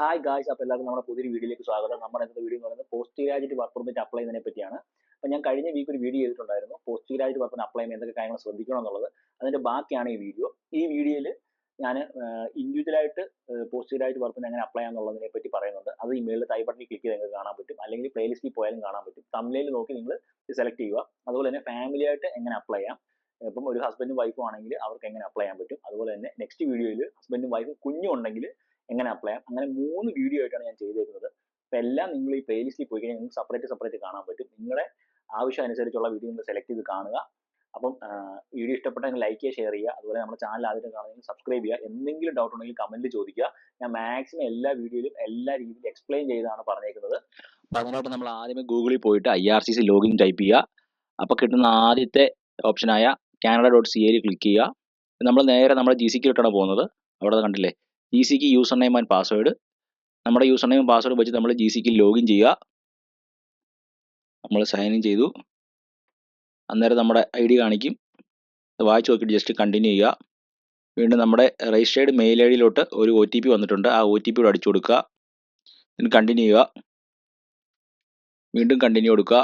Hi guys, അപ്പോൾ എല്ലാവർക്കും നമ്മുടെ പുതിയൊരു വീഡിയോയിലേക്ക് സ്വാഗതം. നമ്മുടെ ഇന്നത്തെ വീഡിയോ എന്ന് പറയുന്നത് post graduate work permit apply ചെയ്യുന്നതിനെ പറ്റിയാണ്. അപ്പോൾ ഞാൻ കഴിഞ്ഞ വീക്ക് ഒരു വീഡിയോ ചെയ്തിട്ടുണ്ടായിരുന്നു, post graduate work permit apply ചെയ്യുമ്പോൾ എന്തൊക്കെ കാര്യങ്ങൾ ശ്രദ്ധിക്കണം എന്നുള്ളത്. അതിന്റെ ബാക്കിയാണ് ഈ വീഡിയോ. ഈ വീഡിയോയിൽ ഞാൻ ഇൻഡിവിജ്വലായിട്ട് പോസ്റ്റ് ഗ്രാജുവേറ്റ് വർക്ക് എങ്ങനെ അപ്ലൈ ചെയ്യാന്നുള്ളതിനെ പറ്റി പറയുന്നുണ്ട്. അത് ഇമെയിലിൽ ഐ ബട്ടണിൽ ക്ലിക്ക് ചെയ്ത് നിങ്ങൾക്ക് കാണാൻ പറ്റും, അല്ലെങ്കിൽ പ്ലേലിസ്റ്റിൽ പോയാലും കാണാൻ പറ്റും. തമ്മിൽ നോക്കി നിങ്ങൾ സെലക്ട് ചെയ്യുക. അതുപോലെ തന്നെ ഫാമിലി ആയിട്ട് എങ്ങനെ അപ്ലൈ ചെയ്യാം, ഇപ്പം ഒരു ഹസ്ബൻഡും വൈഫും ആണെങ്കിൽ അവർക്ക് എങ്ങനെ അപ്ലൈ ചെയ്യാൻ പറ്റും. അതുപോലെ തന്നെ നെക്സ്റ്റ് വീഡിയോയിൽ ഹസ്ബൻഡും വൈഫും കുഞ്ഞും ഉണ്ടെങ്കിൽ എങ്ങനെ അപ്ലൈ ചെയ്യാം. അങ്ങനെ 3 വീഡിയോ ആയിട്ടാണ് ഞാൻ ചെയ്തേക്കുന്നത്. അപ്പോൾ എല്ലാം നിങ്ങൾ ഈ പ്ലേലിസ്റ്റിൽ പോയി കഴിഞ്ഞാൽ നിങ്ങൾക്ക് സെപ്പറേറ്റ് കാണാൻ പറ്റും. നിങ്ങളുടെ ആവശ്യം അനുസരിച്ചുള്ള വീഡിയോ നിങ്ങൾ സെലക്ട് ചെയ്ത് കാണുക. അപ്പം വീഡിയോ ഇഷ്ടപ്പെട്ടെങ്കിൽ ലൈക്ക് ചെയ്യുക, ഷെയർ ചെയ്യുക. അതുപോലെ നമ്മുടെ ചാനൽ ആദ്യം കാണുമെങ്കിൽ സബ്സ്ക്രൈബ് ചെയ്യുക. എന്തെങ്കിലും ഡൗട്ട് ഉണ്ടെങ്കിൽ കമൻറ്റ് ചോദിക്കുക. ഞാൻ മാക്സിമം എല്ലാ വീഡിയോയിലും എല്ലാ രീതിയിലും എക്സ്പ്ലെയിൻ ചെയ്താണ് പറഞ്ഞേക്കുന്നത്. അപ്പോൾ അതിനായിട്ട് നമ്മൾ ആദ്യമേ ഗൂഗിളിൽ പോയിട്ട് IRCC ലോഗിൻ ടൈപ്പ് ചെയ്യുക. അപ്പോൾ കിട്ടുന്ന ആദ്യത്തെ ഓപ്ഷനായ Canada.ca ക്ലിക്ക് ചെയ്യുക. നമ്മൾ നേരെ നമ്മുടെ GCക്കിലോട്ടാണ് പോകുന്നത്. അവിടെ കണ്ടില്ലേ, GCക്ക് യൂസർ നെയിം ആൻഡ് പാസ്വേഡ്. നമ്മുടെ യൂസർ നെയിം പാസ്വേഡ് വെച്ച് നമ്മൾ GCക്ക് ലോഗിൻ ചെയ്യുക. നമ്മൾ സൈൻ ഇൻ ചെയ്തു. അന്നേരം നമ്മുടെ ID കാണിക്കും. വായിച്ച് നോക്കിയിട്ട് ജസ്റ്റ് കണ്ടിന്യൂ ചെയ്യുക. വീണ്ടും നമ്മുടെ രജിസ്റ്റേർഡ് മെയിൽ IDയിലോട്ട് ഒരു OTP വന്നിട്ടുണ്ട്. ആ OTP കൂടെ അടിച്ചു കൊടുക്കുക. പിന്നെ കണ്ടിന്യൂ ചെയ്യുക. വീണ്ടും കണ്ടിന്യൂ കൊടുക്കുക.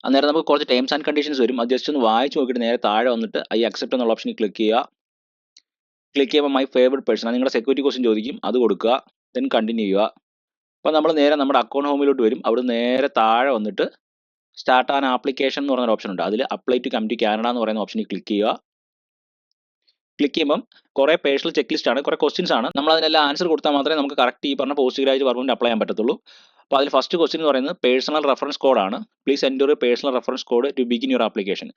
അന്നേരം നമുക്ക് കുറച്ച് ടേംസ് ആൻഡ് കണ്ടീഷൻസ് വരും. അത് ജസ്റ്റ് ഒന്ന് വായിച്ച് നോക്കിയിട്ട് നേരെ താഴെ വന്നിട്ട് ഐ അക്സെപ്റ്റ് എന്നുള്ള ഓപ്ഷനിൽ ക്ലിക്ക് ചെയ്യുക. ക്ലിക്ക് ചെയ്യുമ്പോൾ മൈ ഫേവറേറ്റ് പേഴ്സൺ, നിങ്ങളുടെ സെക്യൂരിറ്റി ക്വസ്റ്റ്യൻ ചോദിക്കും, അത് കൊടുക്കുക. ദെൻ കണ്ടിന്യൂ ചെയ്യുക. അപ്പോൾ നമ്മൾ നേരെ നമ്മുടെ അക്കൗണ്ട് ഹോമിലോട്ട് വരും. അവിടെ നേരെ താഴെ വന്നിട്ട് സ്റ്റാർട്ട് ആൻ ആപ്ലിക്കേഷൻ എന്ന് പറയുന്ന ഓപ്ഷൻ ഉണ്ട്. അതിൽ apply to come to Canada എന്ന് പറയുന്ന ഓപ്ഷനിൽ ക്ലിക്ക് ചെയ്യുക. ക്ലിക്ക് ചെയ്യുമ്പം കുറേ പേഴ്സണൽ ചെക്ക് ലിസ്റ്റ് ആണ്, കുറേ ക്വസ്റ്റ്യൻസ് ആണ്. നമ്മൾ അതിനെല്ലാം ആൻസർ കൊടുത്താൽ മാത്രമേ നമുക്ക് കറക്റ്റ് ഈ പറഞ്ഞ post graduate work permit apply ചെയ്യാൻ പറ്റത്തുള്ളൂ. അപ്പോൾ അതിൽ ഫസ്റ്റ് ക്വസ്റ്റ്യൻ എന്ന് പറയുന്നത് പേഴ്സണൽ റെഫറൻസ് കോഡാണ്. Please enter personal reference code to begin your application.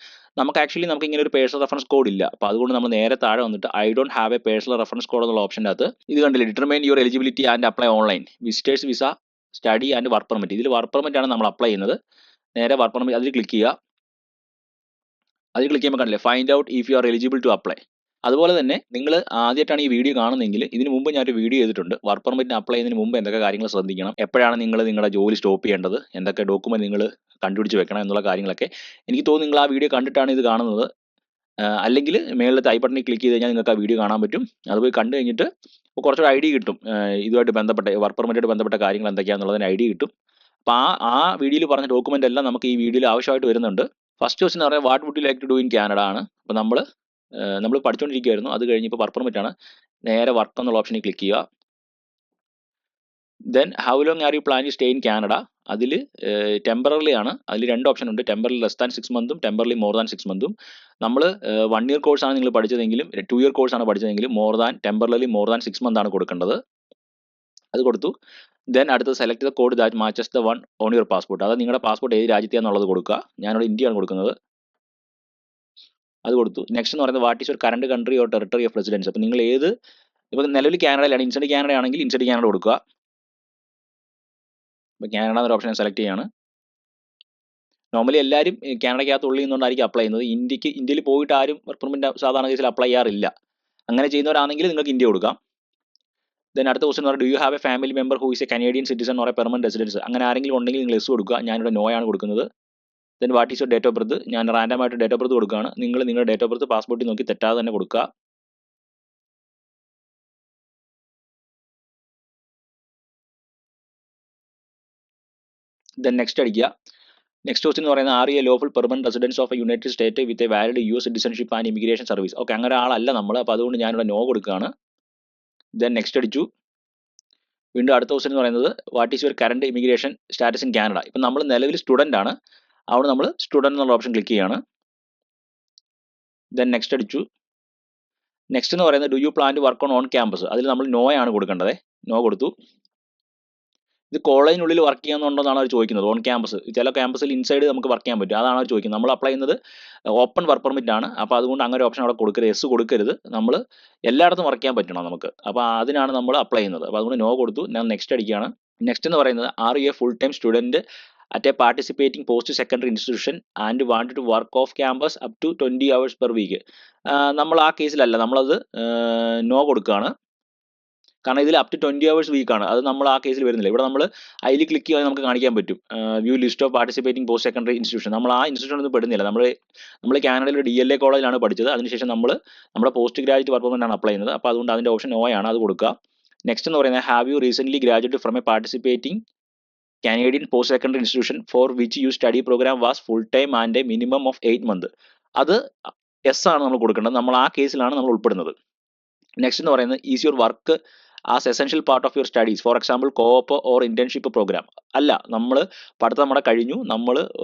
നമുക്ക് ഇങ്ങനെ ഒരു പേഴ്സണൽ റെഫറൻസ് കോഡ് ഇല്ല. അപ്പോൾ അതുകൊണ്ട് നമ്മൾ നേരെ താഴെ വന്നിട്ട് I don't have A personal reference code എന്നുള്ള ഓപ്ഷൻ്റെ അകത്ത് ഇത് കണ്ടില്ലേ, determine your eligibility and apply online visitors visa study and work permit. ഇതിൽ വർക്ക് പെർമിറ്റ് ആണ് നമ്മൾ അപ്ലൈ ചെയ്യുന്നത്. നേരെ വർക്ക് പെർമിറ്റ് അതിൽ ക്ലിക്ക് ചെയ്യുക. അതിൽ ക്ലിക്ക് ചെയ്യുമ്പോൾ കണ്ടില്ലേ, find out if you are eligible to apply. അതുപോലെ തന്നെ നിങ്ങൾ ആദ്യമായിട്ടാണ് ഈ വീഡിയോ കാണുന്നതെങ്കിൽ ഇതിന് മുമ്പ് ഞാനൊരു വീഡിയോ ചെയ്തിട്ടുണ്ട്. വർക്ക് പെർമിറ്റിന് അപ്ലൈ ചെയ്യുന്നതിന് മുമ്പ് എന്തൊക്കെ കാര്യങ്ങൾ ശ്രദ്ധിക്കണം, എപ്പോഴാണ് നിങ്ങൾ നിങ്ങളുടെ ജോലി സ്റ്റോപ്പ് ചെയ്യേണ്ടത്, എന്തൊക്കെ ഡോക്യുമെന്റ് നിങ്ങൾ കണ്ടുപിടിച്ച് വെക്കണം എന്നുള്ള കാര്യങ്ങളൊക്കെ. എനിക്ക് തോന്നുന്നു നിങ്ങൾ ആ വീഡിയോ കണ്ടിട്ടാണ് ഇത് കാണുന്നത്. അല്ലെങ്കിൽ മേളിലത്തെ ഐ ബട്ടണിൽ ക്ലിക്ക് ചെയ്ത് കഴിഞ്ഞാൽ നിങ്ങൾക്ക് ആ വീഡിയോ കാണാൻ പറ്റും. അത് പോയി കണ്ടു കഴിഞ്ഞിട്ട് ഇപ്പോൾ കുറച്ചൊരു ഐഡിയ കിട്ടും, ഇതുമായിട്ട് ബന്ധപ്പെട്ട വർക്ക് പെർമിറ്റായിട്ട് ബന്ധപ്പെട്ട കാര്യങ്ങൾ എന്തൊക്കെയാണെന്നുള്ളതിന് ഐഡിയ കിട്ടും. അപ്പോൾ ആ വീഡിയോയിൽ പറഞ്ഞ ഡോക്യുമെന്റ് എല്ലാം നമുക്ക് ഈ വീഡിയോയിൽ ആവശ്യമായിട്ട് വരുന്നുണ്ട്. ഫസ്റ്റ് ക്വസ്റ്റ്യൻ എന്ന് പറയുന്നത് what would you like to do in Canada ആണ്. അപ്പോൾ നമ്മൾ പഠിച്ചുകൊണ്ടിരിക്കുകയായിരുന്നു, അത് കഴിഞ്ഞ് ഇപ്പോൾ വർക്ക് പെർമിറ്റ് ആണ്. നേരെ വർക്ക് എന്നുള്ള ഓപ്ഷനിൽ ക്ലിക്ക് ചെയ്യുക. Then how long are you plan to stay in Canada. അതിൽ ടെമ്പററി ആണ്. അതിൽ 2 ഓപ്ഷൻ ഉണ്ട്, ടെമ്പററി ലെസ് ദാൻ 6 മന്തും ടെമ്പററി മോർ ദാൻ 6 മന്തും. നമ്മൾ 1 ഇയർ കോഴ്സാണ് നിങ്ങൾ പഠിച്ചതെങ്കിലും 2 ഇയർ കോഴ്സാണ് പഠിച്ചതെങ്കിലും ടെമ്പററി മോർ ദാൻ 6 മന്ത് ആണ് കൊടുക്കേണ്ടത്. അത് കൊടുത്തു. ദെൻ അടുത്ത് select the code that matches the one on your passport. അത് നിങ്ങളുടെ പാസ്പോർട്ട് ഏത് രാജ്യത്തെയാണെന്നുള്ളത് കൊടുക്കുക. ഞാനിവിടെ ഇന്ത്യയാണ് കൊടുക്കുന്നത്. അത് കൊടുത്തു. നെക്സ്റ്റ് എന്ന് പറയുന്നത് what is your current country or territory of residence. അപ്പോൾ നിങ്ങൾ ഇപ്പോൾ നിലവിൽ കാനഡയിലാണ്, ഇൻസൈഡ് കാനഡ ആണെങ്കിൽ ഇൻസൈഡ് കാനഡ കൊടുക്കുക. ഇപ്പോൾ കാനഡ എന്നൊരു ഓപ്ഷൻ സെലക്ട് ചെയ്യാണ്. നോർമലി എല്ലാവരും കാനഡയ്ക്കകത്ത് ഉള്ളിൽ നിന്നുകൊണ്ടായിരിക്കും അപ്ലൈ ചെയ്യുന്നത്. ഇന്ത്യയിൽ പോയിട്ട് ആരും വർക്ക് പെർമിറ്റ് സാധാരണ കേസിൽ അപ്ലൈ ചെയ്യാറില്ല. അങ്ങനെ ചെയ്യുന്നവരാണെങ്കിൽ നിങ്ങൾക്ക് ഇന്ത്യ കൊടുക്കാം. ദെൻ അടുത്ത ക്വസ്റ്റൻ എന്ന് പറയുന്നത് do you have a family member who is a Canadian citizen or a permanent residence. അങ്ങനെ ആരെങ്കിലും ഉണ്ടെങ്കിൽ നിങ്ങൾ എസ് കൊടുക്കുക. ഞാനിവിടെ നോ ആണ് കൊടുക്കുന്നത്. Then what is your date of birth. ഞാൻ റാൻഡമായിട്ട് ഡേറ്റ് ഓഫ് ബർത്ത് കൊടുക്കുകയാണ്. നിങ്ങൾ നിങ്ങളുടെ ഡേറ്റ് ഓഫ് ബർത്ത് പാസ്പോർട്ടിൽ നോക്കി തെറ്റാതെ തന്നെ കൊടുക്കുക. ദെൻ നെക്സ്റ്റ് അടിക്കുക. നെക്സ്റ്റ് ക്വസ്റ്റൻ എന്ന് പറയുന്നത് are you a lawful permanent residence of a united state with a valid US citizenship and immigration service. Okay, അങ്ങനെ ആളല്ല നമ്മൾ. അപ്പോൾ അതുകൊണ്ട് ഞാനിവിടെ നോ കൊടുക്കുകയാണ്. ദെൻ നെക്സ്റ്റ് അടിച്ചു. വീണ്ടും അടുത്ത ക്വസ്റ്റൻ എന്ന് പറയുന്നത് what is your current immigration status in Canada. ഇപ്പം നമ്മൾ നിലവിൽ സ്റ്റുഡൻ്റ് ആണ്, അവിടെ നമ്മൾ സ്റ്റുഡൻറ്റ് എന്നുള്ള ഓപ്ഷൻ ക്ലിക്ക് ചെയ്യാണ്. ദെൻ നെക്സ്റ്റ് അടിച്ചു. നെക്സ്റ്റ് എന്ന് പറയുന്നത് do you plan to work on campus. അതിൽ നമ്മൾ നോ ആണ് കൊടുക്കേണ്ടത്. നോ കൊടുത്തു. ഇത് കോളേജിനുള്ളിൽ വർക്ക് ചെയ്യാന്നുണ്ടെന്നാണ് അവർ ചോദിക്കുന്നത്. ഓൺ ക്യാമ്പസ്, ചില ക്യാമ്പസിൽ ഇൻസൈഡ് നമുക്ക് വർക്ക് ചെയ്യാൻ പറ്റും, അതാണ് അവർ ചോദിക്കുന്നത്. നമ്മൾ അപ്ലൈ ചെയ്യുന്നത് ഓപ്പൺ വർക്ക് പെർമിറ്റ് ആണ്. അപ്പോൾ അതുകൊണ്ട് അങ്ങനെ ഒരു ഓപ്ഷൻ അവിടെ കൊടുക്കരുത്, എസ് കൊടുക്കരുത്. നമ്മൾ എല്ലായിടത്തും വർക്ക് ചെയ്യാൻ പറ്റണം നമുക്ക്. അപ്പോൾ അതിനാണ് നമ്മൾ അപ്ലൈ ചെയ്യുന്നത്. അപ്പോൾ അതുകൊണ്ട് നോ കൊടുത്തു. ഞാൻ നെക്സ്റ്റ് അടിക്കുകയാണ്. നെക്സ്റ്റ് എന്ന് പറയുന്നത് are you a full time student at a participating post secondary institution and want to work off campus up to 20 hours per week. നമ്മൾ ആ കേസിലല്ല, നമ്മളത് നോ കൊടുക്കുകയാണ്. കാരണം ഇതിൽ അപ് ടു 20 hours വീക്കാണ്. അത് നമ്മൾ ആ കേസിൽ വരുന്നില്ല. ഇവിടെ നമ്മൾ അതിൽ ക്ലിക്ക് ചെയ്യാൻ നമുക്ക് കാണിക്കാൻ പറ്റും view list of participating post secondary institution. നമ്മൾ ആ ഇൻസ്റ്റിറ്റ്യൂഷനൊന്നും പെടുന്നില്ല. നമ്മൾ കാനഡയിൽ ഒരു DLA കോളേജിലാണ് പഠിച്ചത്. അതിനുശേഷം നമ്മുടെ പോസ്റ്റ് ഗ്രാജുവേറ്റ് വർക്ക് പെർമിറ്റ് ആണ് അപ്ലൈ ചെയ്യുന്നത്. അപ്പോൾ അതുകൊണ്ട് അതിൻ്റെ ഓപ്ഷൻ നോ ആണ്, അത് കൊടുക്കുക. നെക്സ്റ്റ് എന്ന് പറയുന്നത് have you recently graduate from a participating Canadian post secondary institution for which you study program was full time and a minimum of 8 months. അത് എസ് ആണ് നമ്മൾ കൊടുക്കേണ്ടത്. നമ്മൾ ആ കേസിലാണ് നമ്മൾ ഉൾപ്പെടുന്നത്. നെക്സ്റ്റ് എന്ന് പറയുന്നത് is your work as essential part of your studies, for example co-op or internship program. അല്ല, നമ്മൾ പഠിത്തം നമ്മുടെ കഴിഞ്ഞു, നമ്മൾ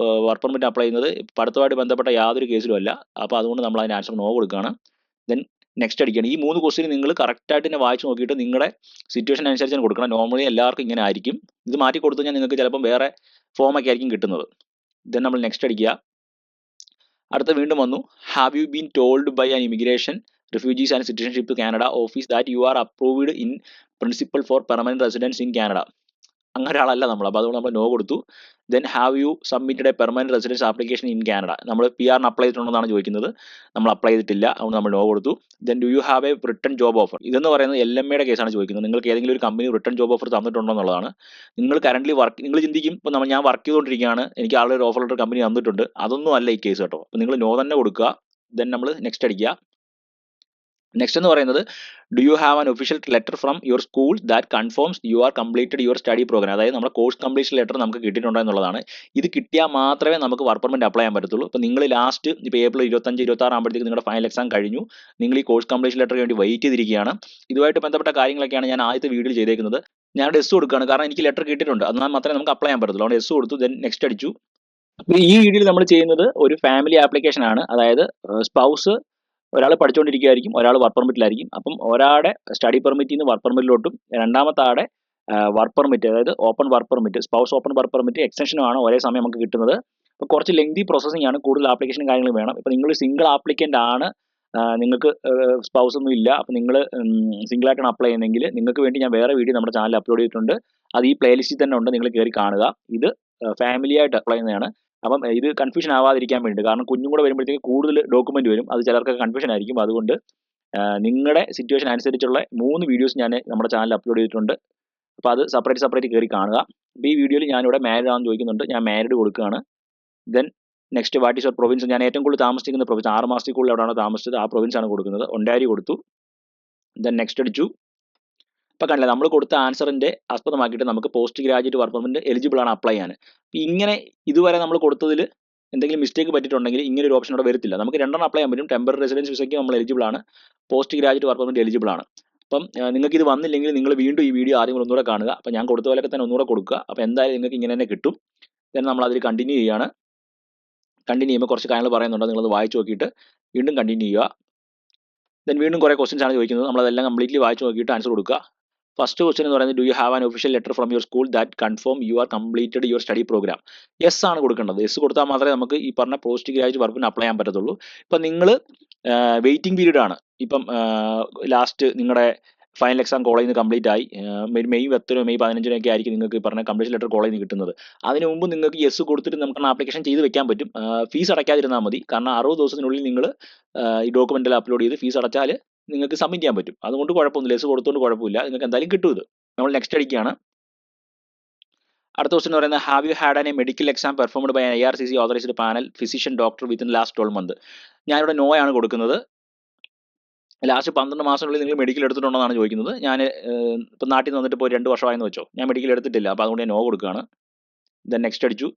വർക്ക് പെർമിറ്റ് അപ്ലൈ ചെയ്യുന്നത് പഠിത്തമായിട്ട് ബന്ധപ്പെട്ട യാതൊരു കേസിലും അല്ല. അപ്പോൾ അതുകൊണ്ട് നമ്മൾ അതിന് ആൻസർ നോ കൊടുക്കുകയാണ്. ദെൻ നെക്സ്റ്റ് അടിക്കുകയാണ്. ഈ 3 ക്വസ്റ്റ്യൻ നിങ്ങൾ കറക്റ്റായിട്ട് തന്നെ വായിച്ച് നോക്കിയിട്ട് നിങ്ങളുടെ സിറ്റുവേഷൻ അനുസരിച്ച് കൊടുക്കണം. നോർമലി എല്ലാവർക്കും ഇങ്ങനെ ആയിരിക്കും. ഇത് മാറ്റി കൊടുത്തു കഴിഞ്ഞാൽ നിങ്ങൾക്ക് ചിലപ്പം വേറെ ഫോമൊക്കെ ആയിരിക്കും കിട്ടുന്നത്. ദെൻ നമ്മൾ നെക്സ്റ്റ് അടിക്കുക. അടുത്ത വീണ്ടും വന്നു, have you been told by an immigration refugees and citizenship Canada office that you are approved in principle for permanent residence in Canada. അങ്ങനെ ഒരാളല്ല നമ്മൾ, അപ്പോൾ അതുകൊണ്ട് നമ്മൾ നോ കൊടുത്തു. Then have you submitted a permanent residence application in Canada. നമ്മൾ PR apply ചെയ്തിട്ടുണ്ടെന്നാണ് ചോദിക്കുന്നത്. നമ്മൾ അപ്ലൈ ചെയ്തിട്ടില്ല, അതുകൊണ്ട് നമ്മൾ നോ കൊടുത്തു. Then do you have a written job offer. ഇതെന്ന് പറയുന്നത് LMA കേസാണ് ചോദിക്കുന്നത്. നിങ്ങൾക്ക് ഏതെങ്കിലും ഒരു കമ്പനി റിട്ടൺ ജോബ് ഓഫർ തന്നിട്ടുണ്ടോ എന്നുള്ളതാണ്. നിങ്ങൾ കറന്റ് വർക്ക്, നിങ്ങൾ ചിന്തിക്കും ഇപ്പോൾ ഞാൻ വർക്ക് ചെയ്തുകൊണ്ടിരിക്കുകയാണ്, എനിക്ക് ആളുടെ ഒരു ഓഫർ ലെറ്റർ കമ്പനി തന്നിട്ടുണ്ട്. അതൊന്നും അല്ല ഈ കേസ് കേട്ടോ. അപ്പോൾ നിങ്ങൾ നോ തന്നെ കൊടുക്കുക. ദെൻ നമ്മൾ നെക്സ്റ്റ് അടിക്കുക. നെക്സ്റ്റ് എന്ന് പറയുന്നത് do you have an official letter from your school that confirms you are completed your study program. അതായത് നമ്മുടെ കോഴ്സ് കംപ്ലീഷൻ ലെറ്റർ നമുക്ക് കിട്ടിയിട്ടുണ്ടോ എന്നുള്ളതാണ്. ഇത് കിട്ടിയാൽ മാത്രമേ നമുക്ക് വർക്ക് പെർമിറ്റ് അപ്ലൈ ചെയ്യാൻ പറ്റത്തുള്ളൂ. ഇപ്പോൾ നിങ്ങൾ ലാസ്റ്റ് ഇപ്പോൾ ഏപ്രിൽ 25-26 ആകുമ്പോഴത്തേക്ക് നിങ്ങളുടെ ഫൈനൽ എക്സാം കഴിഞ്ഞു, നിങ്ങൾ ഈ കോഴ്സ് കംപ്ലീഷൻ ലെറ്ററിന് വേണ്ടി വെയിറ്റ് ചെയ്തിരിക്കുകയാണ്. ഇതുമായിട്ട് ബന്ധപ്പെട്ട കാര്യങ്ങളൊക്കെയാണ് ഞാൻ ആദ്യത്തെ വീഡിയോയിൽ ചെയ്തേക്കുന്നത്. ഞാൻ എസ് കൊടുക്കുകയാണ്, കാരണം എനിക്ക് ലെറ്റർ കിട്ടിയിട്ടുണ്ട്, എന്നാൽ മാത്രമേ നമുക്ക് അപ്ലൈ ചെയ്യാൻ പറ്റത്തുള്ളൂ. അതുകൊണ്ട് എസ് കൊടുത്തു. ദെൻ നെക്സ്റ്റ് അടിച്ചു. അപ്പോൾ ഈ വീഡിയോയിൽ നമ്മൾ ചെയ്യുന്നത് ഒരു ഫാമിലി ആപ്ലിക്കേഷൻ ആണ്. അതായത് സ്പൗസ് ഒരാൾ പഠിച്ചുകൊണ്ടിരിക്കുകയായിരിക്കും, ഒരാൾ വർക്ക് പെർമിറ്റിലായിരിക്കും. അപ്പം ഒരാളുടെ സ്റ്റഡി പെർമിറ്റിൽ നിന്ന് വർക്ക് പെർമിറ്റിലോട്ടും രണ്ടാമത്തെ ആടെ വർക്ക് പെർമിറ്റ്, അതായത് open work permit, spouse open work permit എക്സ്റ്റൻഷനുമാണ് ഒരേ സമയം നമുക്ക് കിട്ടുന്നത്. അപ്പോൾ കുറച്ച് ലെങ്തി പ്രോസസ്സിംഗ് ആണ്, കൂടുതൽ ആപ്ലിക്കേഷനും കാര്യങ്ങളും വേണം. ഇപ്പോൾ നിങ്ങൾ സിംഗിൾ ആപ്ലിക്കൻ്റ് ആണ്, നിങ്ങൾക്ക് സ്പൗസ് ഒന്നും ഇല്ല, അപ്പോൾ നിങ്ങൾ സിംഗിളായിട്ടാണ് അപ്ലൈ ചെയ്യുന്നതെങ്കിൽ നിങ്ങൾക്ക് വേണ്ടി ഞാൻ വേറെ വീഡിയോ നമ്മുടെ ചാനലിൽ അപ്ലോഡ് ചെയ്തിട്ടുണ്ട്. അത് ഈ പ്ലേലിസ്റ്റിൽ തന്നെ ഉണ്ട്, നിങ്ങൾ കയറി കാണുക. ഇത് ഫാമിലിയായിട്ട് അപ്ലൈ ചെയ്യുന്നതാണ്. അപ്പം ഇത് കൺഫ്യൂഷൻ ആവാതിരിക്കാൻ വേണ്ടി, കാരണം കുഞ്ഞും കൂടെ വരുമ്പോഴത്തേക്ക് കൂടുതൽ ഡോക്യുമെന്റ് വരും, അത് ചിലർക്ക് കൺഫ്യൂഷൻ ആയിരിക്കും. അതുകൊണ്ട് നിങ്ങളുടെ സിറ്റുവേഷൻ അനുസരിച്ചുള്ള 3 വീഡിയോസ് ഞാൻ നമ്മുടെ ചാനലിൽ അപ്ലോഡ് ചെയ്തിട്ടുണ്ട്. അപ്പോൾ അത് സെപ്പറേറ്റ് കയറി കാണുക. അപ്പോൾ ഈ വീഡിയോയിൽ ഞാനിവിടെ മാരീഡ് ആണെന്ന് ചോദിക്കുന്നുണ്ട്, ഞാൻ മാരീഡ് കൊടുക്കുകയാണ്. Then next what is your province. ഞാൻ ഏറ്റവും കൂടുതൽ താമസിക്കുന്ന പ്രൊവിൻസ്, 6 മാസത്തിൽ കൂടുതൽ എവിടെയാണ് താമസിച്ചത് ആ പ്രൊവിൻസ് ആണ് കൊടുക്കുന്നത്. ഒണ്ടാരി കൊടുത്തു. ദെൻ നെക്സ്റ്റ് അടിച്ചു. ഇപ്പോൾ കണ്ടില്ല, നമ്മൾ കൊടുത്ത ആൻസറിൻ്റെ ആസ്പദമാക്കിയിട്ട് നമുക്ക് post graduate work permit eligible ആണ് അപ്ലൈ ചെയ്യാൻ. ഇങ്ങനെ ഇതുവരെ നമ്മൾ കൊടുത്തതിൽ എന്തെങ്കിലും മിസ്റ്റേക്ക് പറ്റിയിട്ടുണ്ടെങ്കിൽ ഇങ്ങനെ ഒരു ഓപ്ഷൻ ഇവിടെ വരത്തില്ല. നമുക്ക് 2 അപ്ലൈ ചെയ്യാൻ പറ്റും. ടെമ്പററി റെസിഡൻസ് വിസയ്ക്ക് നമ്മൾ എലിജിബിൾ ആണ്, post graduate work permit eligible ആണ്. അപ്പം നിങ്ങൾക്ക് ഇത് വന്നില്ലെങ്കിൽ നിങ്ങൾ വീണ്ടും ഈ വീഡിയോ ആദ്യം ഒന്നുകൂടെ കാണുക. അപ്പോൾ ഞാൻ കൊടുത്ത പോലെയൊക്കെ തന്നെ ഒന്നുകൂടെ കൊടുക്കുക. അപ്പോൾ എന്തായാലും നിങ്ങൾക്ക് ഇങ്ങനെ തന്നെ കിട്ടും. ദെൻ നമ്മൾ അതിൽ കണ്ടിന്യൂ ചെയ്യുകയാണ്. കണ്ടിന്യൂ ചെയ്യുമ്പോൾ കുറച്ച് കാര്യങ്ങൾ പറയുന്നുണ്ട്, നിങ്ങളത് വായിച്ച് നോക്കിയിട്ട് വീണ്ടും കണ്ടിന്യൂ ചെയ്യുക. ദെൻ വീണ്ടും കുറേ ക്വസ്റ്റ്യൻസ് ആണ് ചോദിക്കുന്നത്, നമ്മളതെല്ലാം കംപ്ലീറ്റ്ലി വായിച്ച് നോക്കിയിട്ട് ആൻസർ കൊടുക്കുക. ഫസ്റ്റ് ക്വസ്റ്റ്യൻ എന്ന് പറയുന്നത് do you have an official letter from your school that confirm you are completed your study program. Yes ആണ് കൊടുക്കേണ്ടത്. യെസ് കൊടുത്താൽ മാത്രമേ നമുക്ക് ഈ പറഞ്ഞ പോസ്റ്റ് ഗ്രാജുവേറ്റ് വർക്കിന് അപ്ലൈ ചെയ്യാൻ പറ്റത്തുള്ളൂ. ഇപ്പം നിങ്ങൾ വെയിറ്റിംഗ് പീരീഡ് ആണ്. ഇപ്പം ലാസ്റ്റ് നിങ്ങളുടെ ഫൈനൽ എക്സാം കോളേജിൽ നിന്ന് കംപ്ലീറ്റ് ആയി, മെയ് 10 മെയ് 15 ആയിരിക്കും നിങ്ങൾക്ക് പറഞ്ഞ കംപ്ലീഷൻ ലെറ്റർ കോളേജിൽ നിന്ന് കിട്ടുന്നത്. അതിന് മുമ്പ് നിങ്ങൾക്ക് യെസ് കൊടുത്തിട്ട് നമുക്ക് ആപ്ലിക്കേഷൻ ചെയ്ത് വെക്കാൻ പറ്റും. ഫീസ് അടയ്ക്കാതിരുന്നാൽ മതി, കാരണം 60 ദിവസത്തിനുള്ളിൽ നിങ്ങൾ ഈ ഡോക്യുമെൻ്റിൽ അപ്ലോഡ് ചെയ്ത് ഫീസ് അടച്ചാൽ നിങ്ങൾക്ക് സബ്മിറ്റ് ചെയ്യാൻ പറ്റും. അതുകൊണ്ട് കുഴപ്പമൊന്നുമില്ല, ലെസ് കൊടുത്തുകൊണ്ട് കുഴപ്പമില്ല, നിങ്ങൾക്ക് എന്തായാലും കിട്ടും ഇത്. നമ്മൾ നെക്സ്റ്റ് അടിക്കുകയാണ്. അടുത്ത ക്വസ്റ്റ്യൻ എന്ന് പറയുന്നത് have you had a medical exam performed by IRCC authorised panel physician doctor within last 12 months. ഞാനിവിടെ നോ ആണ് കൊടുക്കുന്നത്. ലാസ്റ്റ് 12 മാസത്തിനുള്ളിൽ നിങ്ങൾ മെഡിക്കൽ എടുത്തിട്ടുണ്ടെന്നാണ് ചോദിക്കുന്നത്. ഞാൻ ഇപ്പം നാട്ടിൽ നിന്ന് വന്നിട്ട് ഇപ്പോൾ 2 വർഷമായെന്ന് വെച്ചോ, ഞാൻ മെഡിക്കൽ എടുത്തിട്ടില്ല, അപ്പോൾ അതുകൊണ്ട് ഞാൻ നോ കൊടുക്കുകയാണ്. ദെൻ നെക്സ്റ്റ് അടിച്ചു.